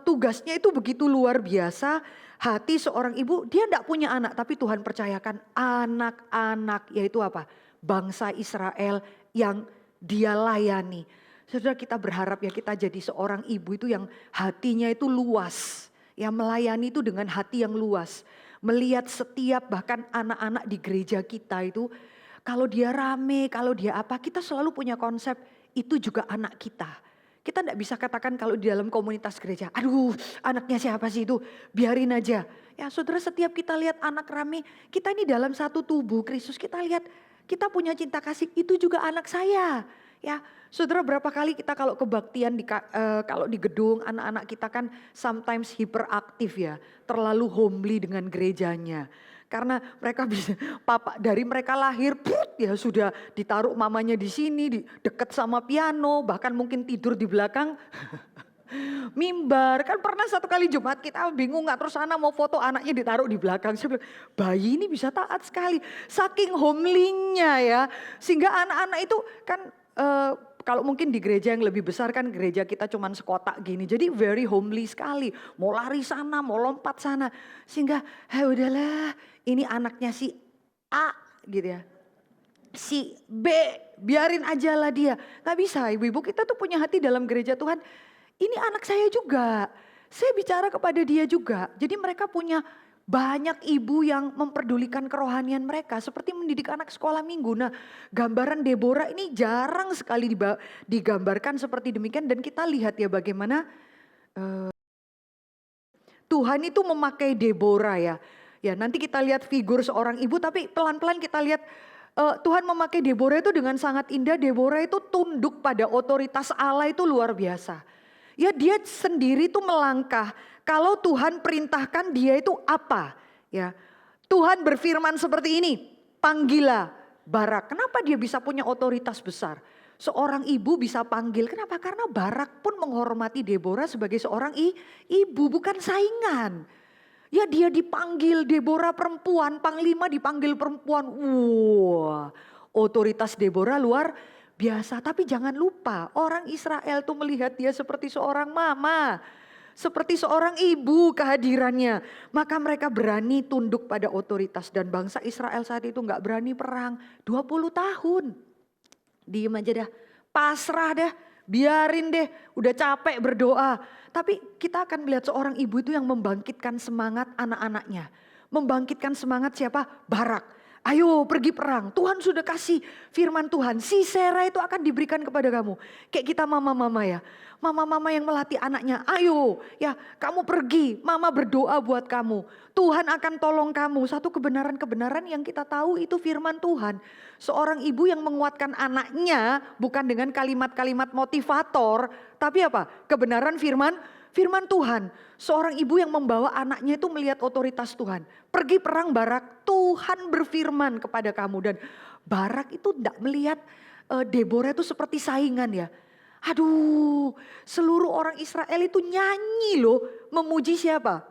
tugasnya itu begitu luar biasa. Hati seorang ibu, dia tidak punya anak, tapi Tuhan percayakan anak-anak, yaitu apa? Bangsa Israel yang dia layani. Saudara, kita berharap ya kita jadi seorang ibu itu yang hatinya itu luas. Ya, melayani itu dengan hati yang luas. Melihat setiap bahkan anak-anak di gereja kita itu, kalau dia rame, kalau dia apa, kita selalu punya konsep itu juga anak kita. Kita tidak bisa katakan kalau di dalam komunitas gereja, aduh anaknya siapa sih itu, biarin aja. Ya saudara, setiap kita lihat anak rame, kita ini dalam satu tubuh Kristus, kita lihat kita punya cinta kasih, itu juga anak saya. Ya saudara, berapa kali kita kalau kebaktian kalau di gedung, anak-anak kita kan sometimes hiperaktif ya, terlalu homely dengan gerejanya. Karena mereka bisa, dari mereka lahir, ya sudah ditaruh mamanya di sini, deket sama piano, bahkan mungkin tidur di belakang mimbar. Kan pernah satu kali Jumat kita bingung nggak, terus anak mau foto anaknya ditaruh di belakang. Saya bilang, bayi ini bisa taat sekali, saking homely-nya ya. Sehingga anak-anak itu kan kalau mungkin di gereja yang lebih besar kan gereja kita cuman sekotak gini. Jadi very homely sekali. Mau lari sana, mau lompat sana. Sehingga udahlah ini anaknya si A gitu ya. Si B biarin aja lah dia. Gak bisa, ibu-ibu kita tuh punya hati dalam gereja Tuhan. Ini anak saya juga. Saya bicara kepada dia juga. Jadi mereka punya Banyak ibu yang memperdulikan kerohanian mereka seperti mendidik anak sekolah minggu. Nah, gambaran Deborah ini jarang sekali digambarkan seperti demikian dan kita lihat ya bagaimana Tuhan itu memakai Deborah ya. Ya, nanti kita lihat figur seorang ibu tapi pelan-pelan kita lihat Tuhan memakai Deborah itu dengan sangat indah. Deborah itu tunduk pada otoritas Allah itu luar biasa. Ya dia sendiri tuh melangkah. Kalau Tuhan perintahkan dia itu apa? Ya, Tuhan berfirman seperti ini, panggillah Barak. Kenapa dia bisa punya otoritas besar? Seorang ibu bisa panggil, kenapa? Karena Barak pun menghormati Deborah sebagai seorang ibu, bukan saingan. Ya dia dipanggil Deborah perempuan, panglima dipanggil perempuan. Wah, otoritas Deborah luar biasa. Tapi jangan lupa orang Israel tuh melihat dia seperti seorang mama. Seperti seorang ibu kehadirannya. Maka mereka berani tunduk pada otoritas. Dan bangsa Israel saat itu gak berani perang 20 tahun. Diem aja dah, pasrah dah, biarin deh, udah capek berdoa. Tapi kita akan melihat seorang ibu itu yang membangkitkan semangat anak-anaknya. Membangkitkan semangat siapa? Barak. Ayo pergi perang, Tuhan sudah kasih firman Tuhan. Sisera itu akan diberikan kepada kamu. Kayak kita mama-mama ya. Mama-mama yang melatih anaknya, ayo ya kamu pergi, mama berdoa buat kamu. Tuhan akan tolong kamu. Satu kebenaran-kebenaran yang kita tahu itu firman Tuhan. Seorang ibu yang menguatkan anaknya bukan dengan kalimat-kalimat motivator. Tapi apa? Kebenaran firman Tuhan. Seorang ibu yang membawa anaknya itu melihat otoritas Tuhan. Pergi perang Barak, Tuhan berfirman kepada kamu. Dan Barak itu tidak melihat Deborah itu seperti saingan ya. Aduh, seluruh orang Israel itu nyanyi loh, memuji siapa?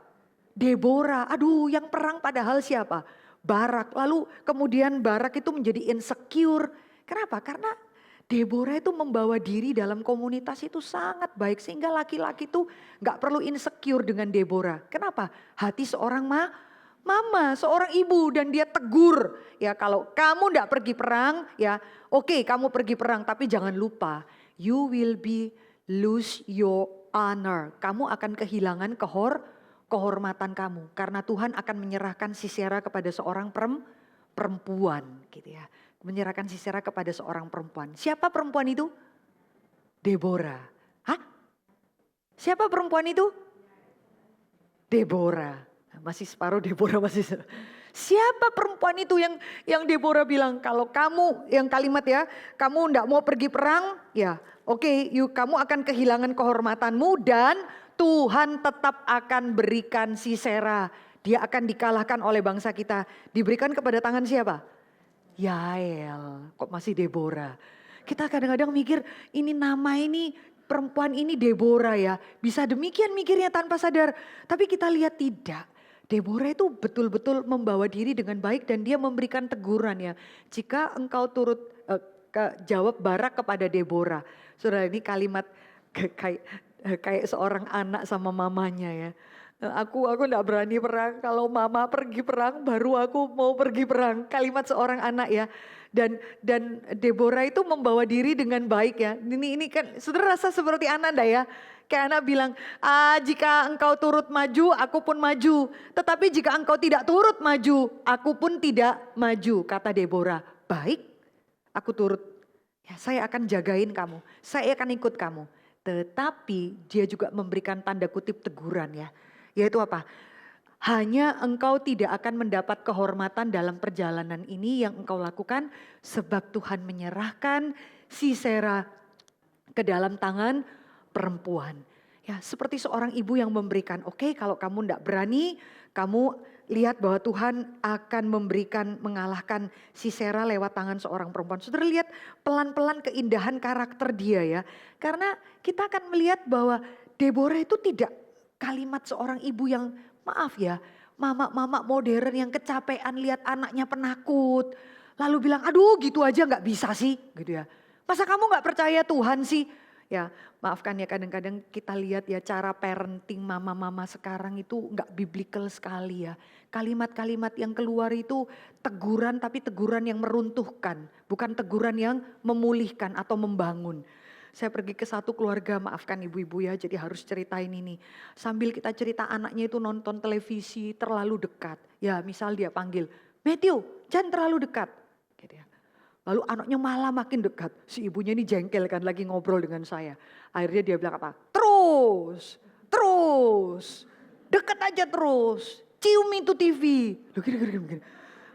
Deborah. Aduh, yang perang padahal siapa? Barak. Lalu kemudian Barak itu menjadi insecure. Kenapa? Karena Deborah itu membawa diri dalam komunitas itu sangat baik. Sehingga laki-laki itu gak perlu insecure dengan Deborah. Kenapa? Hati seorang mama, seorang ibu, dan dia tegur. Ya kalau kamu gak pergi perang, ya oke, kamu pergi perang. Tapi jangan lupa, you will lose your honor. Kamu akan kehilangan kehormatan kamu. Karena Tuhan akan menyerahkan Sisera kepada seorang perempuan gitu ya. Menyerahkan Sisera kepada seorang perempuan. Siapa perempuan itu? Deborah. Hah? Siapa perempuan itu? Deborah. Masih separuh Deborah masih. Siapa perempuan itu yang Deborah bilang kalau kamu yang kalimat ya, kamu enggak mau pergi perang, ya oke, kamu akan kehilangan kehormatanmu dan Tuhan tetap akan berikan Sisera. Dia akan dikalahkan oleh bangsa kita. Diberikan kepada tangan siapa? Yael, kok masih Deborah? Kita kadang-kadang mikir ini nama ini perempuan ini Deborah ya. Bisa demikian mikirnya tanpa sadar. Tapi kita lihat tidak. Deborah itu betul-betul membawa diri dengan baik dan dia memberikan teguran ya. Jika engkau turut jawab Barak kepada Deborah. Saudara ini kalimat kayak seorang anak sama mamanya ya. Aku enggak berani perang, kalau mama pergi perang baru aku mau pergi perang. Kalimat seorang anak ya. Dan Deborah itu membawa diri dengan baik ya. Ini kan saudara rasa seperti anak dah ya. Kayak anak bilang, jika engkau turut maju, aku pun maju. Tetapi jika engkau tidak turut maju, aku pun tidak maju. Kata Deborah, baik aku turut. Ya, saya akan jagain kamu, saya akan ikut kamu. Tetapi dia juga memberikan tanda kutip teguran ya. Yaitu apa? Hanya engkau tidak akan mendapat kehormatan dalam perjalanan ini yang engkau lakukan. Sebab Tuhan menyerahkan Sisera ke dalam tangan perempuan. Ya seperti seorang ibu yang memberikan, oke, kalau kamu tidak berani, kamu lihat bahwa Tuhan akan mengalahkan Sisera lewat tangan seorang perempuan. Saudara lihat pelan-pelan keindahan karakter dia ya. Karena kita akan melihat bahwa Deborah itu tidak kalimat seorang ibu yang maaf ya, mama modern yang kecapean lihat anaknya penakut. Lalu bilang, aduh gitu aja gak bisa sih gitu ya. Masa kamu gak percaya Tuhan sih? Ya maafkan ya kadang-kadang kita lihat ya cara parenting mama-mama sekarang itu gak biblical sekali ya. Kalimat-kalimat yang keluar itu teguran tapi teguran yang meruntuhkan. Bukan teguran yang memulihkan atau membangun. Saya pergi ke satu keluarga, maafkan ibu-ibu ya, jadi harus ceritain ini. Sambil kita cerita anaknya itu nonton televisi terlalu dekat. Ya misal dia panggil, Matthew jangan terlalu dekat. Gitu ya. Lalu anaknya malah makin dekat. Si ibunya ini jengkel kan lagi ngobrol dengan saya. Akhirnya dia bilang apa? Terus, dekat aja terus. Cium itu TV. Loh gini.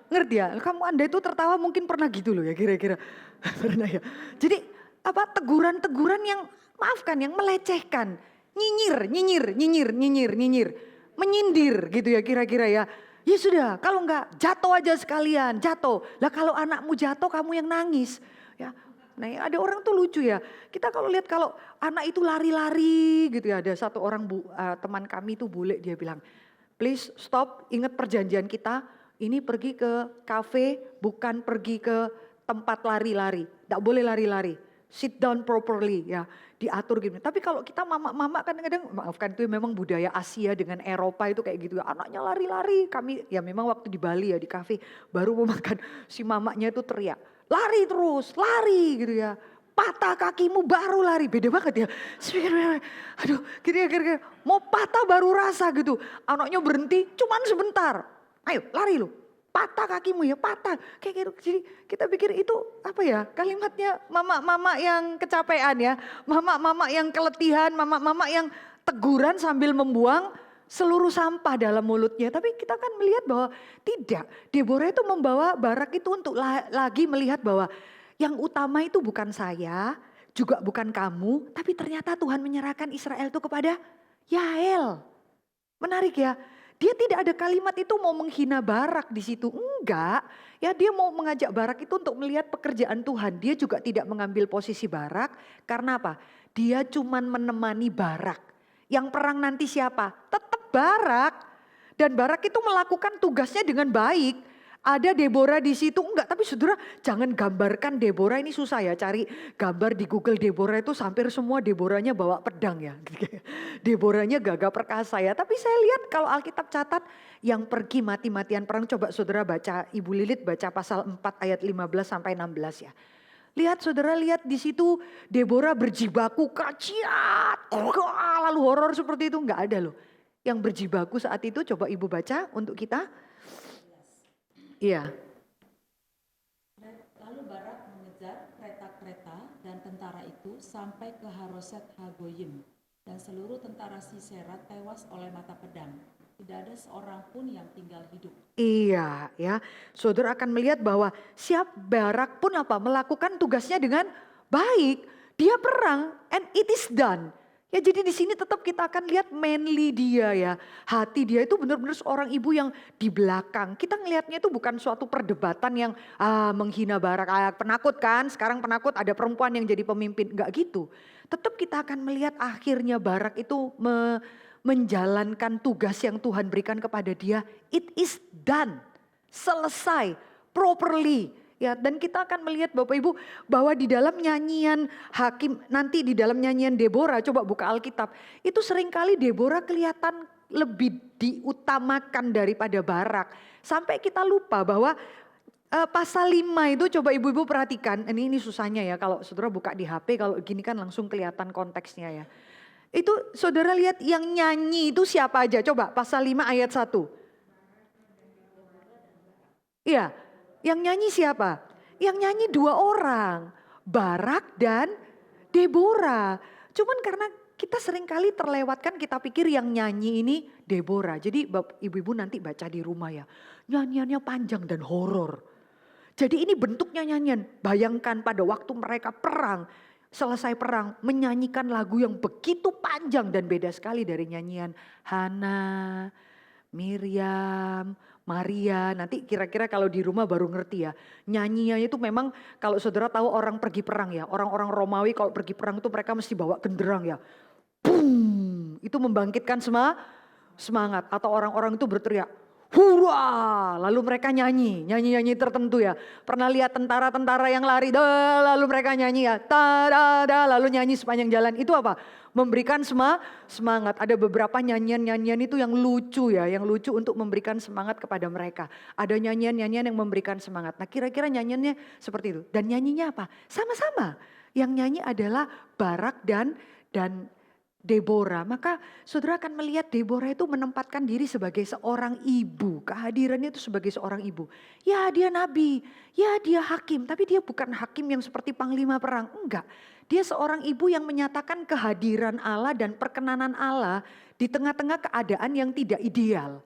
Ngerti ya? Anda itu tertawa mungkin pernah gitu loh ya kira-kira. Pernah ya. Jadi apa teguran-teguran yang maafkan yang melecehkan. Nyinyir. Menyindir gitu ya kira-kira ya. Ya sudah kalau enggak jatuh aja sekalian jatuh. Lah kalau anakmu jatuh kamu yang nangis. Ya. Nah ada orang tuh lucu ya. Kita kalau lihat kalau anak itu lari-lari gitu ya. Ada satu orang teman kami itu bule dia bilang. Please stop ingat perjanjian kita. Ini pergi ke kafe bukan pergi ke tempat lari-lari. Tidak boleh lari-lari. Sit down properly ya. Diatur gitu. Tapi kalau kita mama-mama kadang-kadang maafkan itu memang budaya Asia dengan Eropa itu kayak gitu. Anaknya lari-lari. Kami ya memang waktu di Bali ya di kafe baru mau makan si mamanya itu teriak. Lari terus, lari gitu ya. Patah kakimu baru lari. Beda banget ya. Aduh gitu ya kira-kira. Mau patah baru rasa gitu. Anaknya berhenti cuman sebentar. Ayo lari lu, patah kakimu ya patah. Kayak gitu. Jadi kita pikir itu apa ya kalimatnya mama-mama yang kecapean ya. Mama-mama yang keletihan, mama-mama yang teguran sambil membuang seluruh sampah dalam mulutnya. Tapi kita kan melihat bahwa tidak. Deborah itu membawa Barak itu untuk lagi melihat bahwa yang utama itu bukan saya, juga bukan kamu. Tapi ternyata Tuhan menyerahkan Israel itu kepada Yael. Menarik ya. Dia tidak ada kalimat itu mau menghina Barak di situ. Enggak. Ya dia mau mengajak Barak itu untuk melihat pekerjaan Tuhan. Dia juga tidak mengambil posisi Barak. Karena apa? Dia cuman menemani Barak. Yang perang nanti siapa? Tetap Barak. Dan Barak itu melakukan tugasnya dengan baik. Ada Deborah di situ enggak, tapi saudara jangan gambarkan Deborah ini susah ya cari gambar di Google Deborah itu hampir semua Deborahnya bawa pedang ya. Deborahnya gagah perkasa ya, tapi saya lihat kalau Alkitab catat yang pergi mati-matian perang coba saudara baca Ibu Lilit baca pasal 4 ayat 15 sampai 16 ya. Lihat saudara lihat di situ Deborah berjibaku kaciat, lalu horor seperti itu enggak ada loh. Yang berjibaku saat itu coba Ibu baca untuk kita. Iya. Lalu Barak mengejar kereta-kereta dan tentara itu sampai ke Haroset Hagoyim. Dan seluruh tentara Sisera tewas oleh mata pedang. Tidak ada seorang pun yang tinggal hidup. Iya ya, saudara akan melihat bahwa siap Barak pun apa melakukan tugasnya dengan baik. Dia perang and it is done. Ya jadi di sini tetap kita akan lihat manly dia ya. Hati dia itu benar-benar seorang ibu yang di belakang. Kita ngelihatnya itu bukan suatu perdebatan yang menghina Barak. Penakut kan, sekarang penakut ada perempuan yang jadi pemimpin. Enggak gitu. Tetap kita akan melihat akhirnya Barak itu menjalankan tugas yang Tuhan berikan kepada dia. It is done. Selesai. Properly. Ya, dan kita akan melihat Bapak Ibu bahwa di dalam nyanyian Hakim, nanti di dalam nyanyian Deborah, coba buka Alkitab. Itu seringkali Deborah kelihatan lebih diutamakan daripada Barak. Sampai kita lupa bahwa pasal 5 itu coba ibu-ibu perhatikan. Ini susahnya ya kalau saudara buka di HP, kalau gini kan langsung kelihatan konteksnya ya. Itu saudara lihat yang nyanyi itu siapa aja? Coba pasal 5 ayat 1. Iya. Yang nyanyi siapa? Yang nyanyi 2 orang. Barak dan Deborah. Cuman karena kita seringkali terlewatkan kita pikir yang nyanyi ini Deborah. Jadi ibu-ibu nanti baca di rumah ya. Nyanyiannya panjang dan horor. Jadi ini bentuknya nyanyian. Bayangkan pada waktu mereka perang. Selesai perang menyanyikan lagu yang begitu panjang dan beda sekali dari nyanyian Hana, Miriam, Maria, nanti kira-kira kalau di rumah baru ngerti ya. Nyanyinya itu memang kalau saudara tahu orang pergi perang ya. Orang-orang Romawi kalau pergi perang itu mereka mesti bawa genderang ya. Boom, itu membangkitkan semangat. Atau orang-orang itu berteriak, hurrah, lalu mereka nyanyi tertentu ya. Pernah lihat tentara-tentara yang lari, lalu mereka nyanyi ya. Lalu nyanyi sepanjang jalan. Itu apa? Memberikan semangat. Ada beberapa nyanyian-nyanyian itu yang lucu ya. Yang lucu untuk memberikan semangat kepada mereka. Ada nyanyian-nyanyian yang memberikan semangat. Nah kira-kira nyanyiannya seperti itu. Dan nyanyinya apa? Sama-sama. Yang nyanyi adalah Barak dan Deborah. Maka saudara akan melihat Deborah itu menempatkan diri sebagai seorang ibu. Kehadirannya itu sebagai seorang ibu. Ya dia nabi, ya dia hakim. Tapi dia bukan hakim yang seperti panglima perang. Enggak. Dia seorang ibu yang menyatakan kehadiran Allah dan perkenanan Allah di tengah-tengah keadaan yang tidak ideal.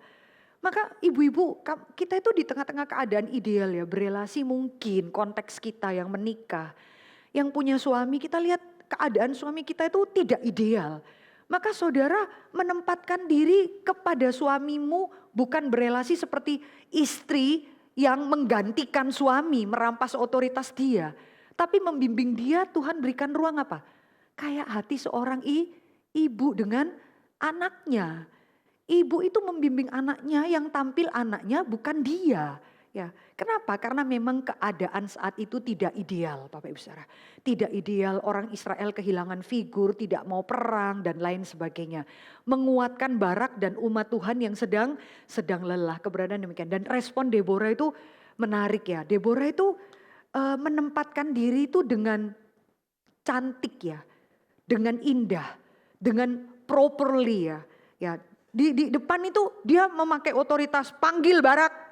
Maka ibu-ibu kita itu di tengah-tengah keadaan ideal ya. Berelasi mungkin konteks kita yang menikah. Yang punya suami kita lihat keadaan suami kita itu tidak ideal. Maka saudara menempatkan diri kepada suamimu bukan berelasi seperti istri yang menggantikan suami, merampas otoritas dia. Tapi membimbing dia Tuhan berikan ruang apa? Kayak hati seorang ibu dengan anaknya. Ibu itu membimbing anaknya yang tampil anaknya bukan dia. Ya, kenapa? Karena memang keadaan saat itu tidak ideal, Bapak Ibu Saudara. Tidak ideal, orang Israel kehilangan figur, tidak mau perang dan lain sebagainya. Menguatkan Barak dan umat Tuhan yang sedang lelah, keberadaan demikian. Dan respon Deborah itu menarik ya. Deborah itu menempatkan diri itu dengan cantik ya, dengan indah, dengan properly ya. Ya, di depan itu dia memakai otoritas, panggil Barak.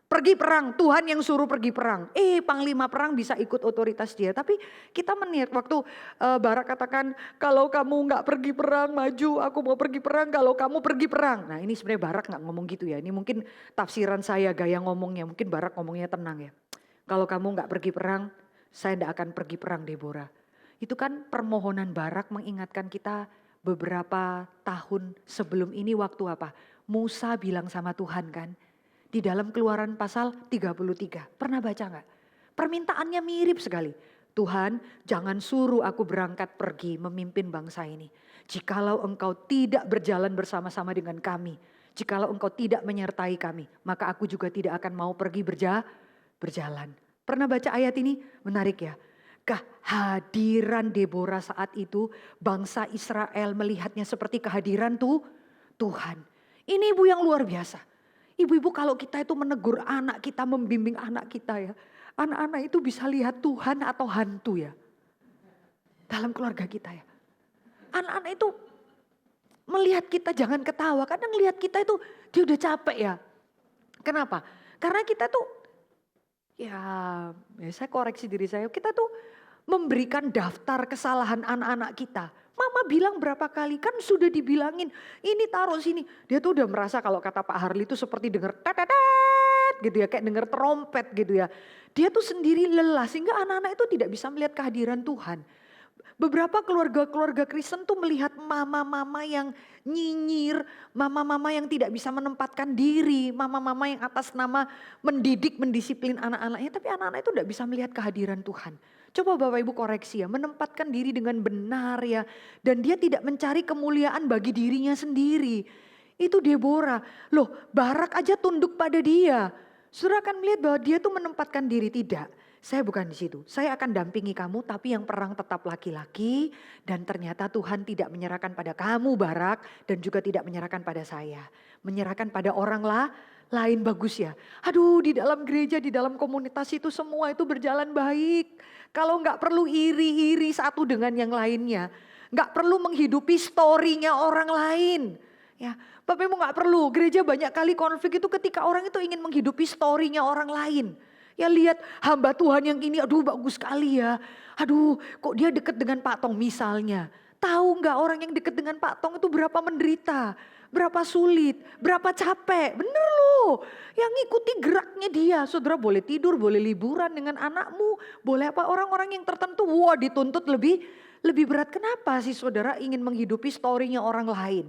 Pergi perang, Tuhan yang suruh pergi perang. Panglima perang bisa ikut otoritas dia. Tapi kita melihat waktu Barak katakan, kalau kamu nggak pergi perang, maju, aku mau pergi perang, kalau kamu pergi perang. Nah ini sebenarnya Barak nggak ngomong gitu ya. Ini mungkin tafsiran saya, gaya ngomongnya. Mungkin Barak ngomongnya tenang ya. Kalau kamu nggak pergi perang, saya nggak akan pergi perang Deborah. Itu kan permohonan Barak mengingatkan kita beberapa tahun sebelum ini waktu apa? Musa bilang sama Tuhan kan. Di dalam Keluaran pasal 33. Pernah baca enggak? Permintaannya mirip sekali. Tuhan, jangan suruh aku berangkat pergi memimpin bangsa ini. Jikalau engkau tidak berjalan bersama-sama dengan kami. Jikalau engkau tidak menyertai kami. Maka aku juga tidak akan mau pergi berjalan. Pernah baca ayat ini? Menarik ya. Kehadiran Deborah saat itu. Bangsa Israel melihatnya seperti kehadiran Tuhan. Ini ibu yang luar biasa. Ibu-ibu kalau kita itu menegur anak kita, membimbing anak kita ya. Anak-anak itu bisa lihat Tuhan atau hantu ya. Dalam keluarga kita ya. Anak-anak itu melihat kita jangan ketawa. Kadang lihat kita itu dia udah capek ya. Kenapa? Karena kita tuh ya saya koreksi diri saya. Kita tuh memberikan daftar kesalahan anak-anak kita. Mama bilang berapa kali, kan sudah dibilangin ini taruh sini. Dia tuh udah merasa kalau kata Pak Harli itu seperti denger tetetet gitu ya, kayak denger trompet gitu ya. Dia tuh sendiri lelah sehingga anak-anak itu tidak bisa melihat kehadiran Tuhan. Beberapa keluarga-keluarga Kristen tuh melihat mama-mama yang nyinyir, mama-mama yang tidak bisa menempatkan diri, mama-mama yang atas nama mendidik, mendisiplin anak-anaknya. Tapi anak-anak itu tidak bisa melihat kehadiran Tuhan. Coba Bapak Ibu koreksi ya, menempatkan diri dengan benar ya. Dan dia tidak mencari kemuliaan bagi dirinya sendiri. Itu Deborah. Loh, Barak aja tunduk pada dia. Saudara akan melihat bahwa dia tuh menempatkan diri, tidak. Saya bukan di situ. Saya akan dampingi kamu tapi yang perang tetap laki-laki. Dan ternyata Tuhan tidak menyerahkan pada kamu Barak. Dan juga tidak menyerahkan pada saya. Menyerahkan pada orang lain, bagus ya. Aduh, di dalam gereja, di dalam komunitas itu semua itu berjalan baik. Kalau nggak perlu iri-iri satu dengan yang lainnya. Nggak perlu menghidupi story-nya orang lain. Ya, Bapak Ibu nggak perlu. Gereja banyak kali konflik itu ketika orang itu ingin menghidupi story-nya orang lain. Ya lihat hamba Tuhan yang ini, aduh bagus sekali ya. Aduh kok dia dekat dengan Pak Tong misalnya. Tahu nggak orang yang dekat dengan Pak Tong itu berapa menderita, berapa sulit, berapa capek. Bener loh, yang ngikuti geraknya dia. Saudara boleh tidur, boleh liburan dengan anakmu. Boleh apa, orang-orang yang tertentu, wah dituntut lebih berat. Kenapa sih saudara ingin menghidupi story-nya orang lain?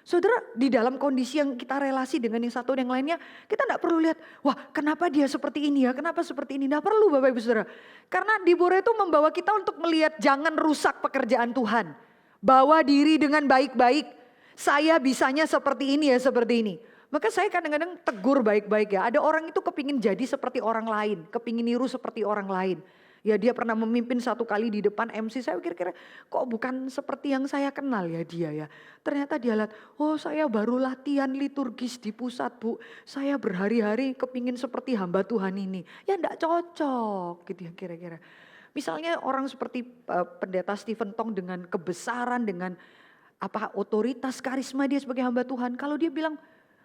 Saudara di dalam kondisi yang kita relasi dengan yang satu dan yang lainnya, kita tidak perlu lihat, wah kenapa dia seperti ini ya, kenapa seperti ini. Tidak perlu Bapak Ibu Saudara. Karena Deborah itu membawa kita untuk melihat jangan rusak pekerjaan Tuhan. Bawa diri dengan baik-baik, saya bisanya seperti ini ya, seperti ini. Maka saya kadang-kadang tegur baik-baik ya, ada orang itu kepingin jadi seperti orang lain, kepingin niru seperti orang lain. Ya dia pernah memimpin satu kali di depan MC, saya kira-kira kok bukan seperti yang saya kenal ya dia ya. Ternyata dia lihat, oh saya baru latihan liturgis di pusat Bu. Saya berhari-hari kepingin seperti hamba Tuhan ini. Ya enggak cocok gitu ya kira-kira. Misalnya orang seperti pendeta Stephen Tong dengan kebesaran, dengan otoritas, karisma dia sebagai hamba Tuhan. Kalau dia bilang,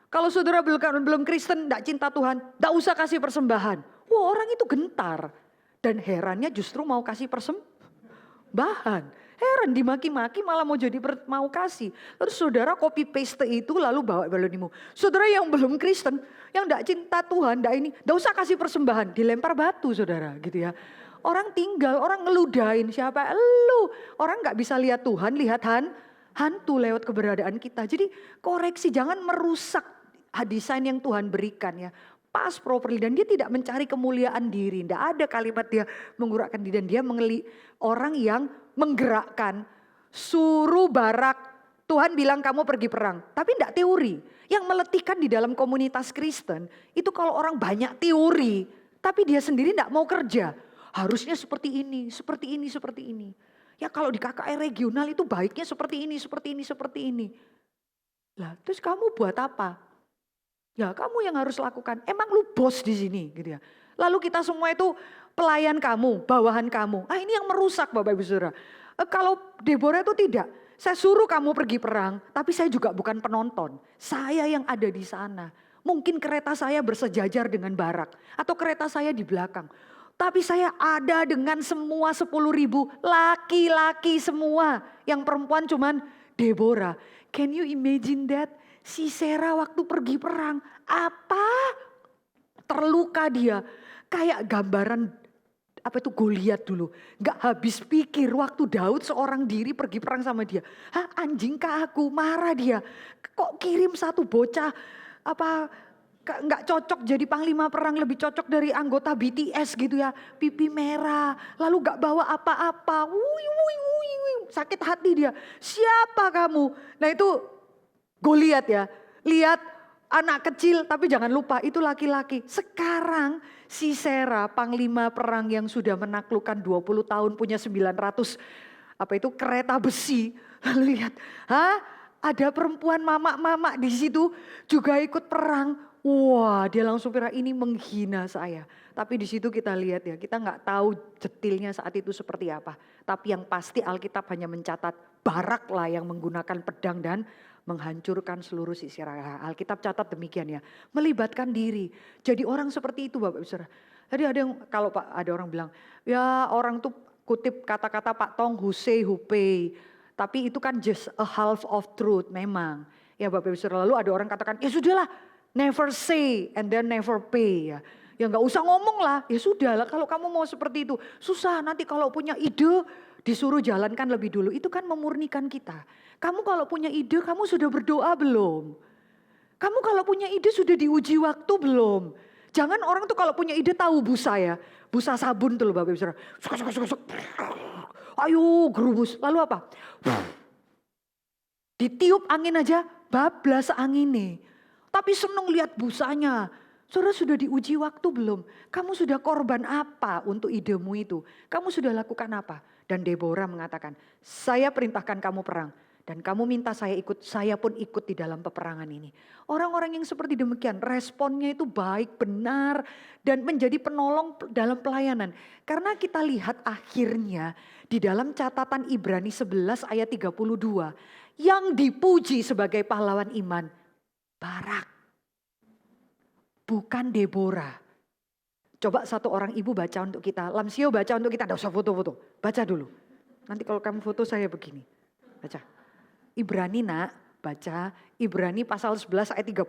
kalau saudara belum Kristen, tidak cinta Tuhan, tidak usah kasih persembahan. Wah, orang itu gentar. Dan herannya justru mau kasih persembahan. Heran, dimaki-maki malah mau kasih. Terus saudara copy paste itu lalu bawa balonimu. Saudara yang belum Kristen, yang tidak cinta Tuhan, tidak usah kasih persembahan, dilempar batu saudara gitu ya. Orang tinggal, orang ngeludahin siapa? Elu. Orang nggak bisa lihat Tuhan, lihat hantu lewat keberadaan kita. Jadi koreksi, jangan merusak desain yang Tuhan berikan ya. Pas properly, dan dia tidak mencari kemuliaan diri. Tidak ada kalimat dia menggerakkan diri, dan dia orang yang menggerakkan, suruh Barak. Tuhan bilang kamu pergi perang, tapi tidak teori. Yang meletihkan di dalam komunitas Kristen, itu kalau orang banyak teori, tapi dia sendiri tidak mau kerja. Harusnya seperti ini, seperti ini, seperti ini. Ya kalau di KKR regional itu baiknya seperti ini, seperti ini, seperti ini. Lah terus kamu buat apa? Ya kamu yang harus lakukan, emang lu bos di sini gitu ya. Lalu kita semua itu pelayan kamu, bawahan kamu. Ini yang merusak Bapak Ibu Saudara. Kalau Deborah itu tidak, saya suruh kamu pergi perang, tapi saya juga bukan penonton. Saya yang ada di sana. Mungkin kereta saya bersejajar dengan Barak, atau kereta saya di belakang. Tapi saya ada dengan semua 10.000 laki-laki semua. Yang perempuan cuman Deborah. Can you imagine that? Sisera waktu pergi perang, terluka dia. Kayak gambaran Goliat dulu. Gak habis pikir waktu Daud seorang diri pergi perang sama dia. Anjing kah aku, marah dia. Kok kirim satu bocah gak cocok jadi panglima perang, lebih cocok dari anggota BTS gitu ya. Pipi merah, lalu gak bawa apa-apa. Sakit hati dia. Siapa kamu? Nah itu Goliat ya, lihat anak kecil tapi jangan lupa itu laki-laki. Sekarang Sisera panglima perang yang sudah menaklukkan 20 tahun punya 900 kereta besi. Lalu lihat, ada perempuan mama-mama di situ juga ikut perang. Wah, dia langsung kira ini menghina saya. Tapi di situ kita lihat ya, kita nggak tahu detailnya saat itu seperti apa. Tapi yang pasti Alkitab hanya mencatat Barak lah yang menggunakan pedang dan menghancurkan seluruh Sisera. Alkitab catat demikian ya, melibatkan diri. Jadi orang seperti itu Bapak Ibu Saudara. Jadi kalau ada orang bilang, ya orang tuh kutip kata-kata Pak Tong, who say, who pay. Tapi itu kan just a half of truth memang. Ya Bapak Ibu Saudara, lalu ada orang katakan, ya sudahlah, never say and then never pay ya. Ya nggak usah ngomong lah, ya sudah lah kalau kamu mau seperti itu. Susah nanti kalau punya ide disuruh jalankan lebih dulu. Itu kan memurnikan kita. Kamu kalau punya ide kamu sudah berdoa belum? Kamu kalau punya ide sudah diuji waktu belum? Jangan orang tuh kalau punya ide tahu busa ya. Busa sabun tuh loh Bapak Ibu Saudara. Ayo gerumus. Lalu apa? Ditiup angin aja bablas angin nih. Tapi seneng lihat busanya. Saudara sudah diuji waktu belum? Kamu sudah korban apa untuk idemu itu? Kamu sudah lakukan apa? Dan Deborah mengatakan, saya perintahkan kamu perang. Dan kamu minta saya ikut, saya pun ikut di dalam peperangan ini. Orang-orang yang seperti demikian, responnya itu baik, benar. Dan menjadi penolong dalam pelayanan. Karena kita lihat akhirnya di dalam catatan Ibrani 11 ayat 32. Yang dipuji sebagai pahlawan iman, Barak. Bukan Deborah. Coba satu orang ibu baca untuk kita. Lamsio baca untuk kita. Tidak usah foto-foto. Baca dulu. Nanti kalau kamu foto saya begini. Baca. Ibrani nak. Baca. Ibrani pasal 11 ayat 32.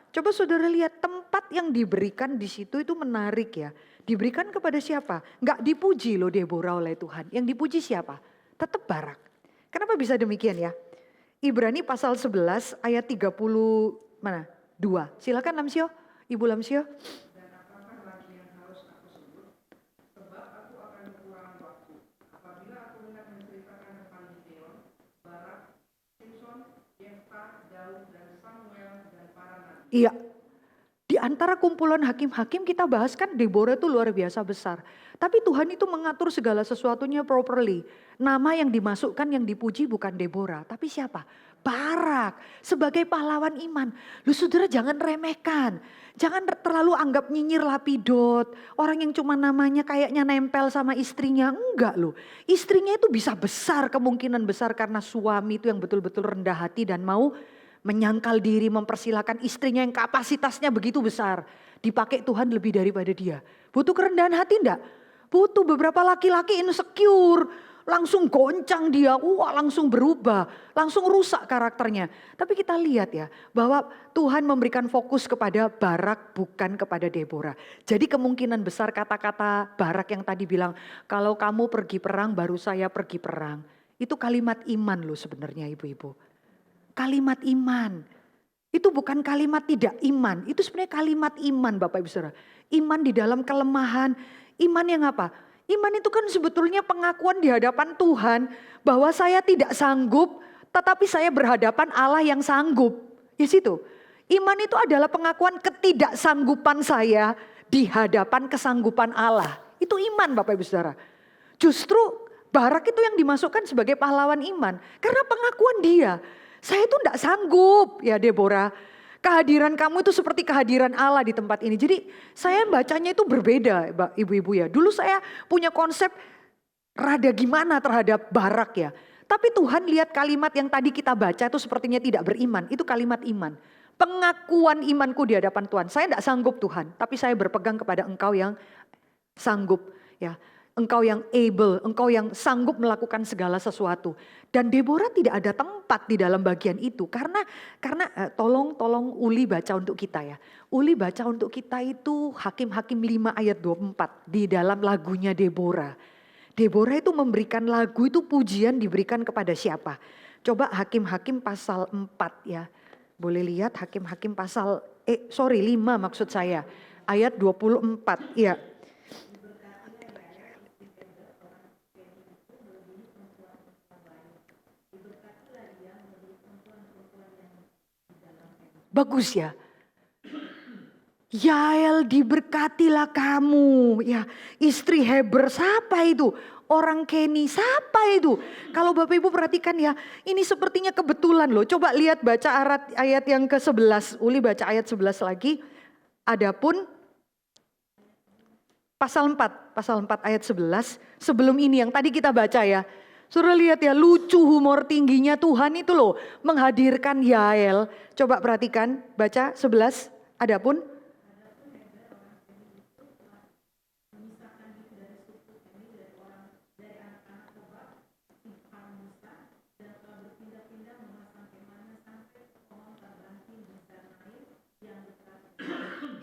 Coba saudara lihat tempat yang diberikan di situ itu menarik ya. Diberikan kepada siapa? Enggak dipuji loh Deborah oleh Tuhan. Yang dipuji siapa? Tetap Barak. Kenapa bisa demikian ya? Ibrani pasal 11 ayat 30 mana? 2. Silakan Lamsio. Ibu Lamsio. Iya. Di antara kumpulan hakim-hakim kita bahas kan Deborah itu luar biasa besar. Tapi Tuhan itu mengatur segala sesuatunya properly. Nama yang dimasukkan yang dipuji bukan Deborah. Tapi siapa? Barak sebagai pahlawan iman. Lu saudara jangan remehkan. Jangan terlalu anggap nyinyir Lapidot. Orang yang cuma namanya kayaknya nempel sama istrinya. Enggak loh. Istrinya itu bisa besar, kemungkinan besar karena suami itu yang betul-betul rendah hati dan mau menyangkal diri, mempersilahkan istrinya yang kapasitasnya begitu besar. Dipakai Tuhan lebih daripada dia. Butuh kerendahan hati enggak? Butuh. Beberapa laki-laki insecure. Langsung goncang dia, langsung berubah, langsung rusak karakternya. Tapi kita lihat ya, bahwa Tuhan memberikan fokus kepada Barak bukan kepada Deborah. Jadi kemungkinan besar kata-kata Barak yang tadi bilang, kalau kamu pergi perang baru saya pergi perang. Itu kalimat iman loh sebenarnya ibu-ibu. Kalimat iman. Itu bukan kalimat tidak iman, itu sebenarnya kalimat iman Bapak Ibu Saudara. Iman di dalam kelemahan, iman yang apa? Iman itu kan sebetulnya pengakuan di hadapan Tuhan bahwa saya tidak sanggup tetapi saya berhadapan Allah yang sanggup. Di situ. Iman itu adalah pengakuan ketidaksanggupan saya di hadapan kesanggupan Allah. Itu iman Bapak Ibu Saudara. Justru Barak itu yang dimasukkan sebagai pahlawan iman. Karena pengakuan dia. Saya itu tidak sanggup ya Deborah. Kehadiran kamu itu seperti kehadiran Allah di tempat ini. Jadi saya bacanya itu berbeda ibu-ibu ya. Dulu saya punya konsep rada gimana terhadap Barak ya. Tapi Tuhan lihat kalimat yang tadi kita baca itu sepertinya tidak beriman. Itu kalimat iman. Pengakuan imanku di hadapan Tuhan. Saya tidak sanggup Tuhan. Tapi saya berpegang kepada Engkau yang sanggup ya. Engkau yang able, engkau yang sanggup melakukan segala sesuatu. Dan Deborah tidak ada tempat di dalam bagian itu. Karena tolong Uli baca untuk kita ya. Uli baca untuk kita itu Hakim-Hakim 5 ayat 24 di dalam lagunya Deborah. Deborah itu memberikan lagu itu pujian diberikan kepada siapa? Coba Hakim-Hakim pasal 4 ya. Boleh lihat Hakim-Hakim pasal 5 maksud saya. Ayat 24 ya. Bagus ya. Yael diberkatilah kamu. Ya, istri Heber siapa itu? Orang Keni siapa itu? Kalau Bapak Ibu perhatikan ya, ini sepertinya kebetulan loh. Coba lihat baca ayat yang ke-11. Uli baca ayat 11 lagi. Adapun pasal 4 ayat 11. Sebelum ini yang tadi kita baca ya. Suruh lihat ya, lucu humor tingginya Tuhan itu loh, menghadirkan Yael. Coba perhatikan, baca 11. Adapun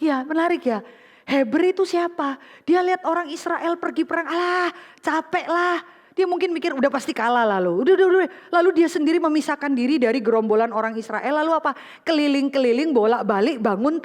ya menarik ya. Heber itu siapa? Dia lihat orang Israel pergi perang, alah capek lah. Dia mungkin mikir udah pasti kalah lalu. Udah. Lalu dia sendiri memisahkan diri dari gerombolan orang Israel. Lalu apa? Keliling-keliling bolak-balik bangun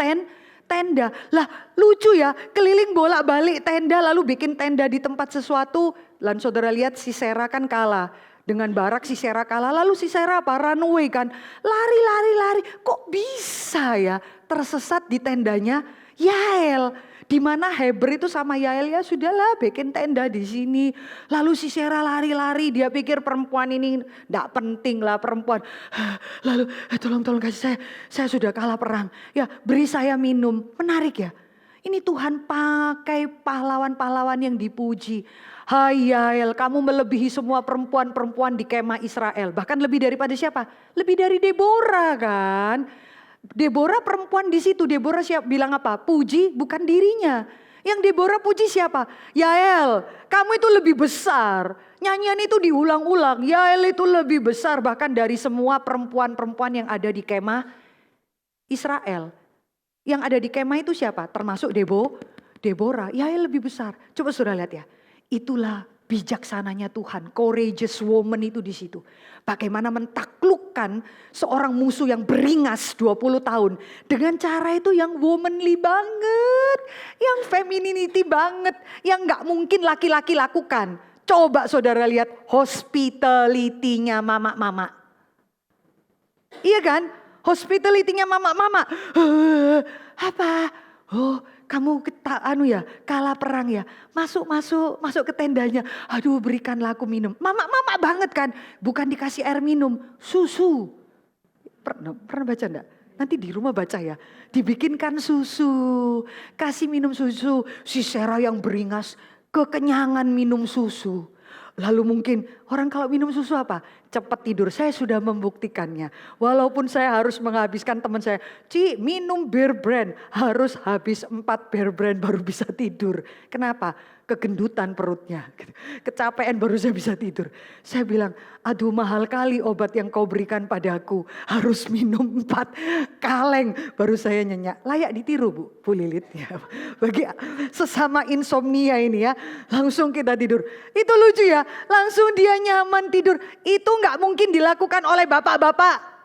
tenda. Lah lucu ya, keliling bolak-balik tenda lalu bikin tenda di tempat sesuatu. Dan saudara lihat Sisera kan kalah. Dengan Barak Sisera kalah. Lalu Sisera apa? Runaway kan. Lari. Kok bisa ya tersesat di tendanya Yael? Di mana Heber itu sama Yael ya sudahlah bikin tenda di sini. Lalu Sisera lari, dia pikir perempuan ini enggak penting lah perempuan. Lalu tolong kasih saya sudah kalah perang. Ya beri saya minum. Menarik ya. Ini Tuhan pakai pahlawan-pahlawan yang dipuji. Hai Yael, kamu melebihi semua perempuan-perempuan di kemah Israel. Bahkan lebih daripada siapa? Lebih dari Deborah kan. Deborah perempuan di situ. Deborah bilang apa? Puji bukan dirinya. Yang Deborah puji siapa? Yael, kamu itu lebih besar. Nyanyian itu diulang-ulang. Yael itu lebih besar bahkan dari semua perempuan-perempuan yang ada di kemah Israel. Yang ada di kemah itu siapa? Termasuk Deborah. Yael lebih besar. Coba saudara lihat ya. Itulah bijaksananya Tuhan, courageous woman itu di situ. Bagaimana mentaklukkan seorang musuh yang beringas 20 tahun. Dengan cara itu yang womanly banget, yang femininity banget, yang gak mungkin laki-laki lakukan. Coba saudara lihat hospitality-nya mama-mama. Iya kan? Hospitality-nya mama-mama. Apa? Oh, kamu kalah perang ya. Masuk ke tendanya. Aduh, berikanlah aku minum. Mama banget kan. Bukan dikasih air minum, susu. Pernah baca enggak? Nanti di rumah baca ya. Dibikinkan susu, kasih minum susu, si Sera yang beringas, kekenyangan minum susu. Lalu mungkin orang kalau minum susu apa? Cepat tidur. Saya sudah membuktikannya. Walaupun saya harus menghabiskan teman saya. Ci, minum Bear Brand. Harus habis 4 Bear Brand baru bisa tidur. Kenapa? Kegendutan perutnya. Kecapean baru saya bisa tidur. Saya bilang, aduh mahal kali obat yang kau berikan padaku. Harus minum 4 kaleng baru saya nyenyak. Layak ditiru Bu Lilit. Ya. Bagi sesama insomnia ini ya. Langsung kita tidur. Itu lucu ya. Langsung dia nyaman tidur. Itu nggak mungkin dilakukan oleh bapak-bapak.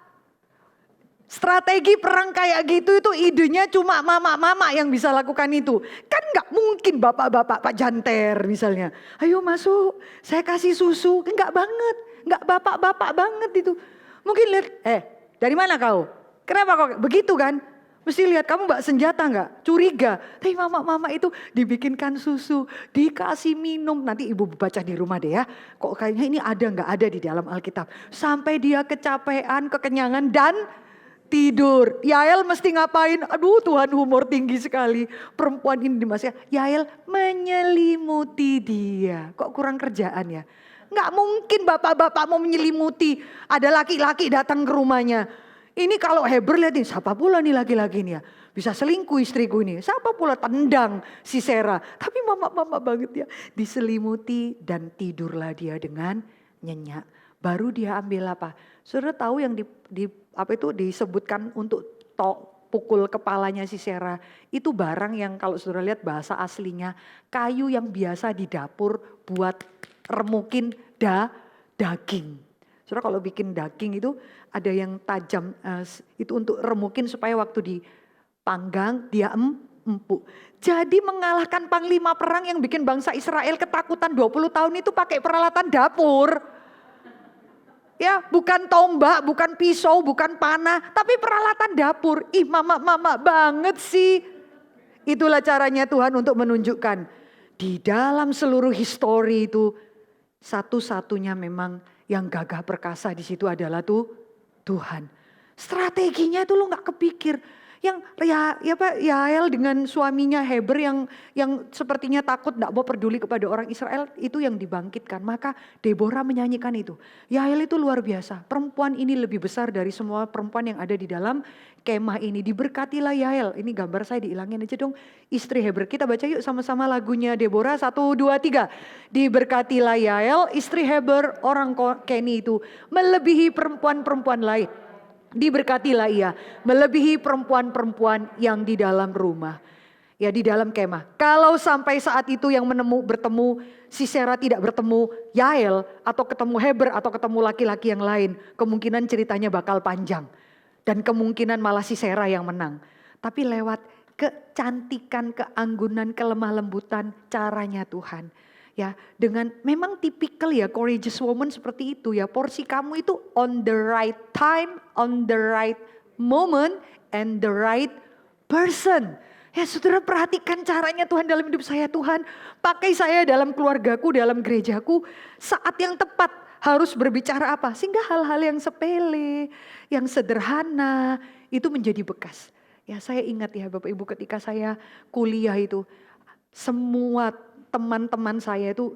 Strategi perang kayak gitu itu idenya cuma mama-mama yang bisa lakukan itu. Kan nggak mungkin bapak-bapak, Pak Janter misalnya. Ayo masuk, saya kasih susu. Enggak banget, nggak bapak-bapak banget itu. Mungkin lihat, dari mana kau? Kenapa kau begitu kan? Mesti lihat kamu bawa senjata nggak? Curiga. Tapi mama-mama itu dibikinkan susu, dikasih minum. Nanti ibu baca di rumah deh ya. Kok kayaknya ini ada nggak ada di dalam Alkitab. Sampai dia kecapean, kekenyangan dan tidur. Yael mesti ngapain? Aduh Tuhan humor tinggi sekali. Perempuan ini di masa Yael menyelimuti dia. Kok kurang kerjaan ya? Nggak mungkin bapak-bapak mau menyelimuti. Ada laki-laki datang ke rumahnya. Ini kalau Heber lihatin, siapa pula nih laki-laki ini ya? Bisa selingkuh istriku ini. Siapa pula tendang si Sera. Tapi mama-mama banget ya. Diselimuti dan tidurlah dia dengan nyenyak. Baru dia ambil apa? Saudara tahu yang disebutkan untuk pukul kepalanya si Sera. Itu barang yang kalau saudara lihat bahasa aslinya. Kayu yang biasa di dapur buat remukin daging. Saudara kalau bikin daging itu ada yang tajam, itu untuk remukin supaya waktu dipanggang dia empuk. Jadi mengalahkan panglima perang yang bikin bangsa Israel ketakutan 20 tahun itu pakai peralatan dapur. Ya, bukan tombak, bukan pisau, bukan panah, tapi peralatan dapur. Ih, mama-mama banget sih. Itulah caranya Tuhan untuk menunjukkan di dalam seluruh histori itu satu-satunya memang yang gagah perkasa di situ adalah Tuhan. Strateginya itu lo nggak kepikir. Yang Yael dengan suaminya Heber yang sepertinya takut nggak mau peduli kepada orang Israel itu yang dibangkitkan. Maka Deborah menyanyikan itu. Yael itu luar biasa. Perempuan ini lebih besar dari semua perempuan yang ada di dalam kemah ini. Diberkatilah Yael. Ini gambar saya dihilangin aja dong. Istri Heber. Kita baca yuk sama-sama lagunya Deborah. 1, 2, 3. Diberkatilah Yael, istri Heber orang Keni itu melebihi perempuan-perempuan lain. Diberkatilah ia melebihi perempuan-perempuan yang di dalam rumah. Ya di dalam kemah. Kalau sampai saat itu yang bertemu si Sera tidak bertemu Yael atau ketemu Heber atau ketemu laki-laki yang lain. Kemungkinan ceritanya bakal panjang. Dan kemungkinan malah si Sera yang menang. Tapi lewat kecantikan, keanggunan, kelemah lembutan caranya Tuhan. Ya, dengan memang tipikal ya courageous woman seperti itu ya. Porsi kamu itu on the right time, on the right moment, and the right person. Ya saudara perhatikan caranya Tuhan dalam hidup saya. Tuhan pakai saya dalam keluargaku, dalam gerejaku saat yang tepat. Harus berbicara apa? Sehingga hal-hal yang sepele, yang sederhana itu menjadi bekas. Ya saya ingat ya Bapak Ibu ketika saya kuliah itu semua teman-teman saya itu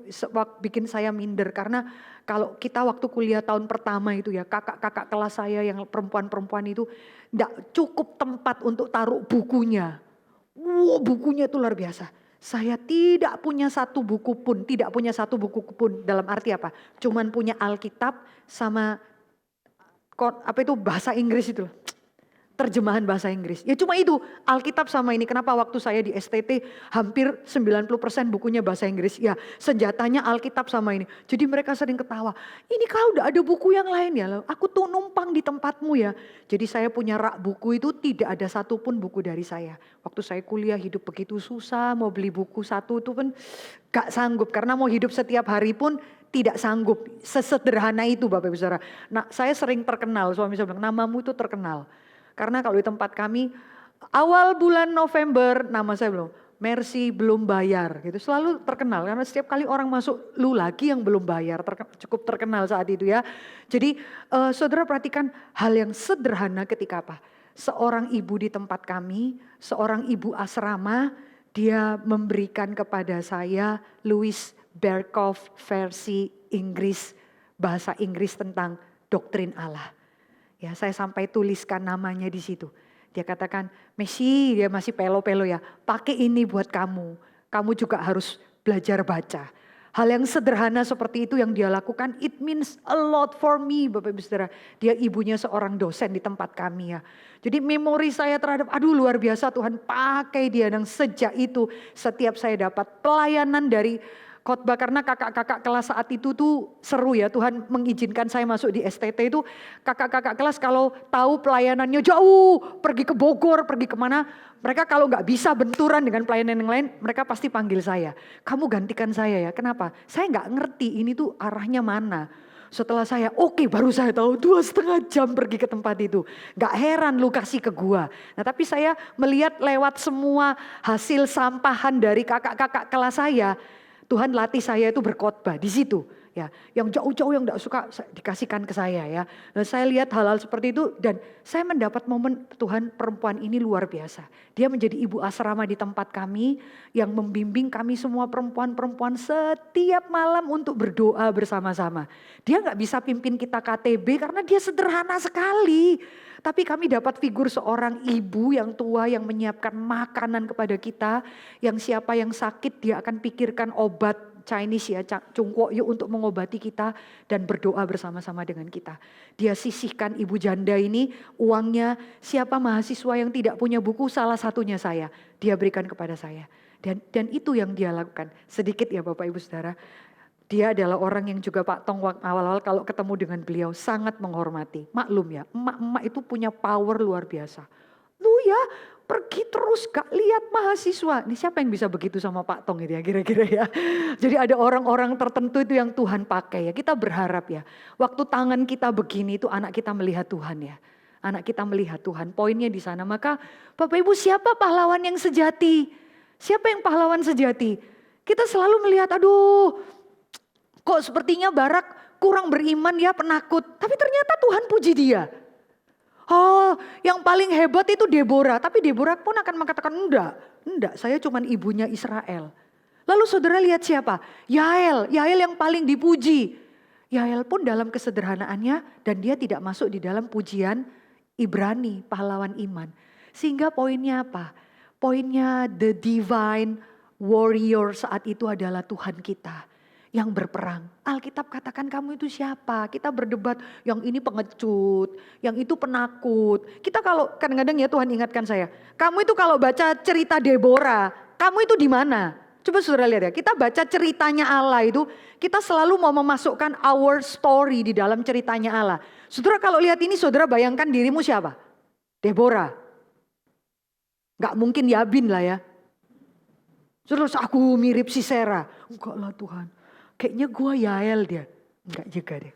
bikin saya minder karena kalau kita waktu kuliah tahun pertama itu ya kakak-kakak kelas saya yang perempuan-perempuan itu enggak cukup tempat untuk taruh bukunya. Wow, bukunya itu luar biasa. Saya tidak punya satu buku pun, dalam arti apa? Cuman punya Alkitab sama bahasa Inggris itu loh. Terjemahan bahasa Inggris. Ya cuma itu Alkitab sama ini. Kenapa waktu saya di STT hampir 90% bukunya bahasa Inggris. Ya senjatanya Alkitab sama ini. Jadi mereka sering ketawa. Ini kau udah ada buku yang lain ya. Aku tuh numpang di tempatmu ya. Jadi saya punya rak buku itu tidak ada satupun buku dari saya. Waktu saya kuliah hidup begitu susah. Mau beli buku satu itu pun gak sanggup. Karena mau hidup setiap hari pun tidak sanggup. Sesederhana itu Bapak Ibu Saudara. Nah saya sering terkenal. Suami saya bilang namamu itu terkenal. Karena kalau di tempat kami awal bulan November nama saya belum Mercy belum bayar gitu. Selalu terkenal karena setiap kali orang masuk, lu lagi yang belum bayar, cukup terkenal saat itu ya. Jadi saudara perhatikan hal yang sederhana ketika apa? Seorang ibu di tempat kami, seorang ibu asrama, dia memberikan kepada saya Louis Berkhof versi Inggris, bahasa Inggris tentang doktrin Allah. Ya, saya sampai tuliskan namanya di situ. Dia katakan, Messi, dia masih pelo-pelo ya, pakai ini buat kamu. Kamu juga harus belajar baca. Hal yang sederhana seperti itu yang dia lakukan, it means a lot for me, Bapak Ibu Saudara. Dia ibunya seorang dosen di tempat kami ya. Jadi memori saya terhadap, aduh luar biasa Tuhan pakai dia. Dan sejak itu setiap saya dapat pelayanan dari khotbah, karena kakak-kakak kelas saat itu tuh seru ya, Tuhan mengizinkan saya masuk di STT itu, kakak-kakak kelas kalau tahu pelayanannya jauh, pergi ke Bogor, pergi kemana, mereka kalau nggak bisa benturan dengan pelayanan yang lain, mereka pasti panggil saya, kamu gantikan saya ya, kenapa? Saya nggak ngerti ini tuh arahnya mana. Setelah saya oke, baru saya tahu 2,5 jam pergi ke tempat itu. Gak heran lu kasih ke gua. Nah tapi saya melihat lewat semua hasil sampahan dari kakak-kakak kelas saya, Tuhan latih saya itu berkhotbah di situ ya. Yang jauh-jauh yang enggak suka dikasihkan ke saya ya. Dan saya lihat hal-hal seperti itu dan saya mendapat momen Tuhan, perempuan ini luar biasa. Dia menjadi ibu asrama di tempat kami yang membimbing kami semua perempuan-perempuan setiap malam untuk berdoa bersama-sama. Dia enggak bisa pimpin kita KTB karena dia sederhana sekali. Tapi kami dapat figur seorang ibu yang tua yang menyiapkan makanan kepada kita. Yang siapa yang sakit dia akan pikirkan obat Chinese ya, cungkok yuk untuk mengobati kita. Dan berdoa bersama-sama dengan kita. Dia sisihkan ibu janda ini uangnya, siapa mahasiswa yang tidak punya buku, salah satunya saya. Dia berikan kepada saya. Dan itu yang dia lakukan. Sedikit ya Bapak Ibu Saudara. Dia adalah orang yang juga Pak Tong awal-awal kalau ketemu dengan beliau sangat menghormati. Maklum ya, emak-emak itu punya power luar biasa. Lu ya pergi terus gak lihat mahasiswa. Ini siapa yang bisa begitu sama Pak Tong itu ya kira-kira ya. Jadi ada orang-orang tertentu itu yang Tuhan pakai ya. Kita berharap ya. Waktu tangan kita begini itu anak kita melihat Tuhan ya. Anak kita melihat Tuhan. Poinnya di sana. Maka Bapak Ibu, siapa pahlawan yang sejati? Siapa yang pahlawan sejati? Kita selalu melihat aduh, kok sepertinya Barak kurang beriman ya, penakut. Tapi ternyata Tuhan puji dia. Oh, yang paling hebat itu Deborah. Tapi Deborah pun akan mengatakan enggak, saya cuman ibunya Israel. Lalu saudara lihat siapa? Yael yang paling dipuji. Yael pun dalam kesederhanaannya dan dia tidak masuk di dalam pujian Ibrani, pahlawan iman. Sehingga poinnya apa? Poinnya the divine warrior saat itu adalah Tuhan kita. Yang berperang. Alkitab katakan kamu itu siapa? Kita berdebat yang ini pengecut, yang itu penakut. Kita kalau kadang-kadang ya Tuhan ingatkan saya. Kamu itu kalau baca cerita Deborah, kamu itu di mana? Coba saudara lihat ya, kita baca ceritanya Allah itu, kita selalu mau memasukkan our story di dalam ceritanya Allah. Saudara kalau lihat ini, saudara bayangkan dirimu siapa? Deborah. Gak mungkin Yabin lah ya. Terus aku mirip Sisera. Enggak lah Tuhan. Kayaknya gue Yael dia. Enggak juga deh.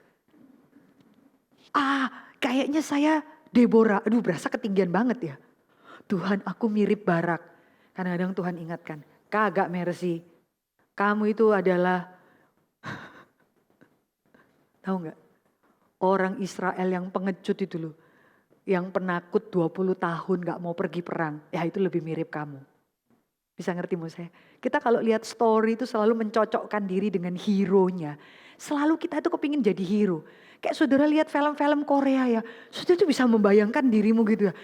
Kayaknya saya Deborah. Aduh berasa ketinggian banget ya. Tuhan aku mirip Barak. Kadang-kadang Tuhan ingatkan. Kagak Mercy. Kamu itu adalah. Tahu gak? Orang Israel yang pengecut itu loh. Yang penakut 20 tahun gak mau pergi perang. Ya itu lebih mirip kamu. Bisa ngerti mau saya? Kita kalau lihat story itu selalu mencocokkan diri dengan hero-nya. Selalu kita itu kepingin jadi hero. Kayak saudara lihat film-film Korea ya. Saudara itu bisa membayangkan dirimu gitu ya.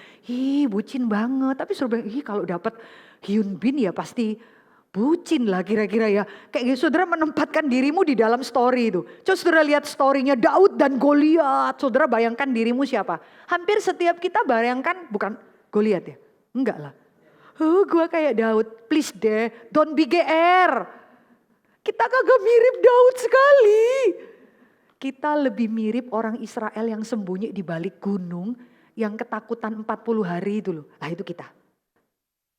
Bucin banget. Tapi saudara bilang, kalau dapat Hyun Bin ya pasti bucin lah kira-kira ya. Kayak gitu saudara menempatkan dirimu di dalam story itu. Coba saudara lihat story-nya Daud dan Goliat. Saudara bayangkan dirimu siapa? Hampir setiap kita bayangkan, bukan Goliat ya? Enggak lah. Gue kayak Daud, please deh, don't be GR. Kita kagak mirip Daud sekali. Kita lebih mirip orang Israel yang sembunyi di balik gunung, yang ketakutan 40 hari itu loh. Nah itu kita.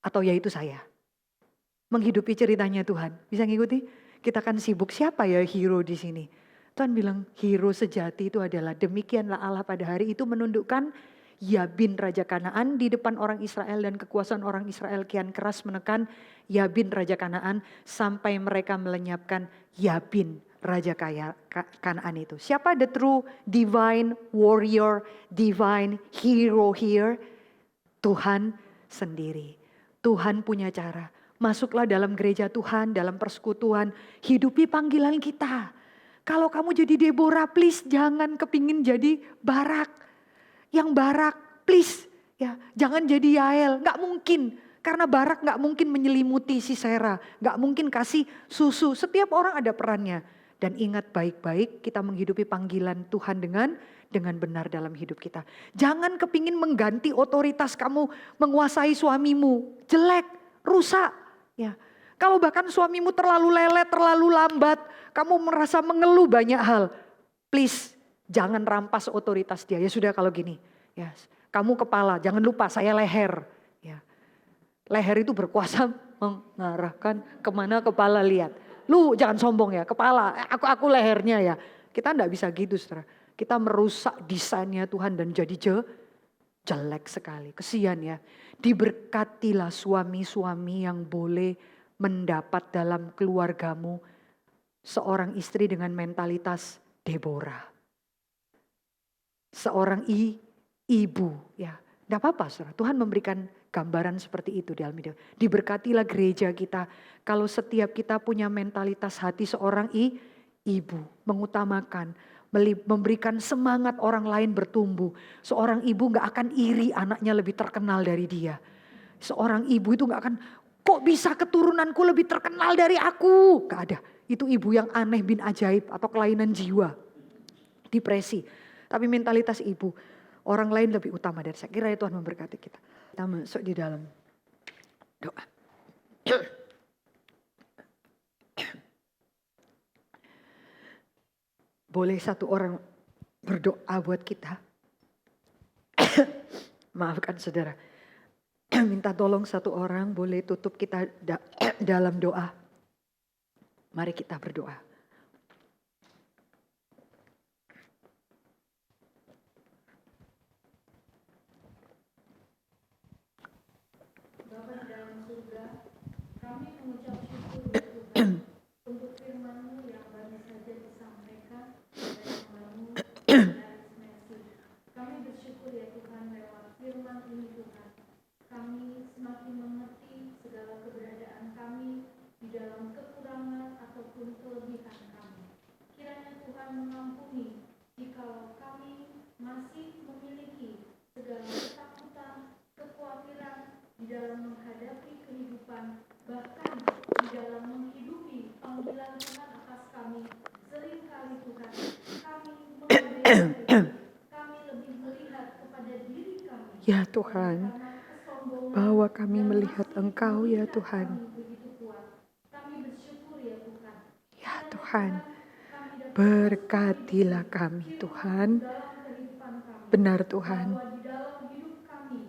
Atau ya itu saya. Menghidupi ceritanya Tuhan. Bisa ngikuti? Kita kan sibuk siapa ya hero di sini. Tuhan bilang hero sejati itu adalah demikianlah Allah pada hari itu menundukkan Yabin Raja Kanaan di depan orang Israel, dan kekuasaan orang Israel kian keras menekan Yabin Raja Kanaan sampai mereka melenyapkan Yabin Raja Kanaan itu. Siapa the true divine warrior, divine hero here? Tuhan sendiri. Tuhan punya cara. Masuklah dalam gereja Tuhan, dalam persekutuan, hidupi panggilan kita. Kalau kamu jadi Deborah, please jangan kepingin jadi Barak. Yang Barak, please ya jangan jadi Yael. Gak mungkin, karena Barak gak mungkin menyelimuti Sisera, gak mungkin kasih susu. Setiap orang ada perannya. Dan ingat baik-baik kita menghidupi panggilan Tuhan dengan benar dalam hidup kita. Jangan kepingin mengganti otoritas kamu menguasai suamimu. Jelek, rusak. Ya, kalau bahkan suamimu terlalu lelet, terlalu lambat, kamu merasa mengeluh banyak hal. Please, jangan rampas otoritas dia. Ya sudah kalau gini, ya kamu kepala, jangan lupa saya leher. Ya, leher itu berkuasa mengarahkan kemana kepala lihat. Lu jangan sombong ya, kepala, aku lehernya ya. Kita enggak bisa gitu, saudara. Kita merusak desainnya Tuhan dan jadi jelek sekali. Kesian ya. Diberkatilah suami-suami yang boleh mendapat dalam keluargamu seorang istri dengan mentalitas Deborah. Seorang ibu ya. Tidak apa-apa, saudara. Tuhan memberikan gambaran seperti itu di dalam hidup. Diberkatilah gereja kita kalau setiap kita punya mentalitas hati seorang ibu, mengutamakan, memberikan semangat orang lain bertumbuh. Seorang ibu gak akan iri anaknya lebih terkenal dari dia. Seorang ibu itu gak akan, kok bisa keturunanku lebih terkenal dari aku? Gak ada. Itu ibu yang aneh bin ajaib atau kelainan jiwa. Depresi. Tapi mentalitas ibu, orang lain lebih utama dari saya. Kira Tuhan memberkati kita. Kita masuk di dalam doa. Boleh satu orang berdoa buat kita? Maafkan saudara. Minta tolong satu orang, boleh tutup kita dalam doa. Mari kita berdoa. Bapa di dalam surga, kami mengucap syukur ya Tuhan untuk firman-Mu yang baru saja disampaikan dari hamba-Mu Aris Mercy. Kami bersyukur ya Tuhan lewat firman ini Tuhan. Kami semakin mengerti segala keberadaan kami di dalam kekurangan ataupun kelebihan kami. Kiranya Tuhan mengampuni jikalau kami masih memiliki segala ketakutan, kekhawatiran di dalam menghadapi kehidupan, bahkan di dalam menghidupi panggilan Tuhan atas kami. Seringkali Tuhan, kami mengabaikan, kami lebih melihat kepada diri kami. Ya Tuhan, Karena kesombongan bahwa kami yang melihat masih Engkau ya mengikat Tuhan. kami begitu kuat. Kami bersyukur ya Tuhan. Ya Tuhan, Kami dapat berkatilah kami Tuhan. dalam kehidupan kami. Benar Tuhan. Bahwa di dalam hidup kami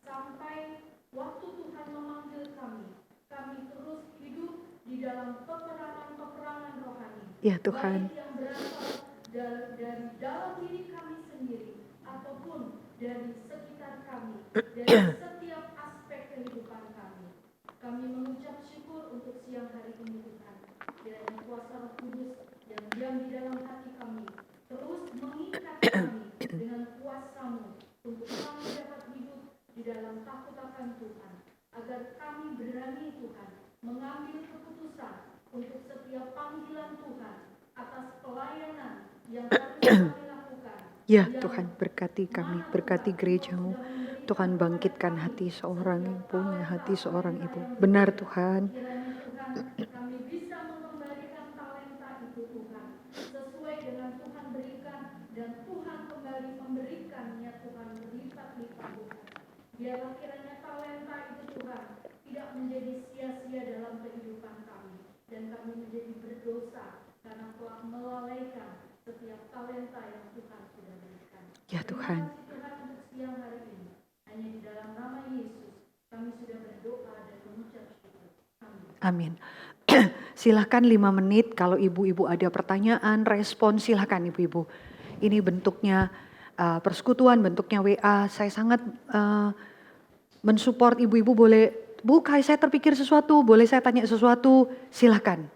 sampai waktu Tuhan memanggil kami, kami terus hidup di dalam peperangan-peperangan rohani. Ya Tuhan. Baik yang berasal dari dalam diri kami sendiri ataupun dari sekitar kami, dari setiap aspek kehidupan kami. Kami mengucap syukur untuk siang hari ini Tuhan. Kiranya kuasa Roh Kudus yang diam di dalam hati kami terus mengikat kami dengan kuasa-Mu untuk kami dapat hidup di dalam takut akan Tuhan, agar kami berani Tuhan mengambil keputusan untuk setiap panggilan Tuhan atas pelayanan yang harus kami lakukan. Ya Tuhan, berkati kami, berkati gereja-Mu. Tuhan bangkitkan hati seorang yang punya hati seorang ibu. Benar Tuhan. Kiranya Tuhan kami bisa mengembalikan talenta itu Tuhan sesuai dengan Tuhan berikan, dan Tuhan kembali memberikannya Tuhan berlipat-lipat Tuhan. Biarlah kiranya talenta itu Tuhan tidak menjadi sia-sia dalam kehidupan kami, dan kami menjadi berdosa karena telah melalaikan setiap talenta yang Tuhan sudah berikan. Ya Tuhan. Terima kasih Tuhan untuk siang hari ini. Hanya di dalam nama Yesus kami sudah berdoa dan mengucap syukur. Amin. Amin. Silahkan 5 menit kalau ibu-ibu ada pertanyaan, respon silahkan ibu-ibu. Ini bentuknya persekutuan, bentuknya WA. Saya sangat mensupport ibu-ibu. Boleh, Bu, saya terpikir sesuatu, boleh saya tanya sesuatu, silakan.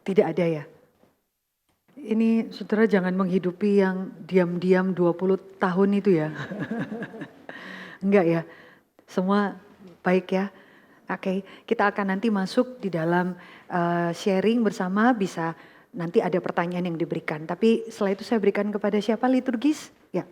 Tidak ada ya? Ini saudara jangan menghidupi yang diam-diam 20 tahun itu ya. Enggak ya, semua baik ya. Oke, kita akan nanti masuk di dalam sharing bersama, bisa nanti ada pertanyaan yang diberikan. Tapi setelah itu saya berikan kepada siapa liturgis? Ya.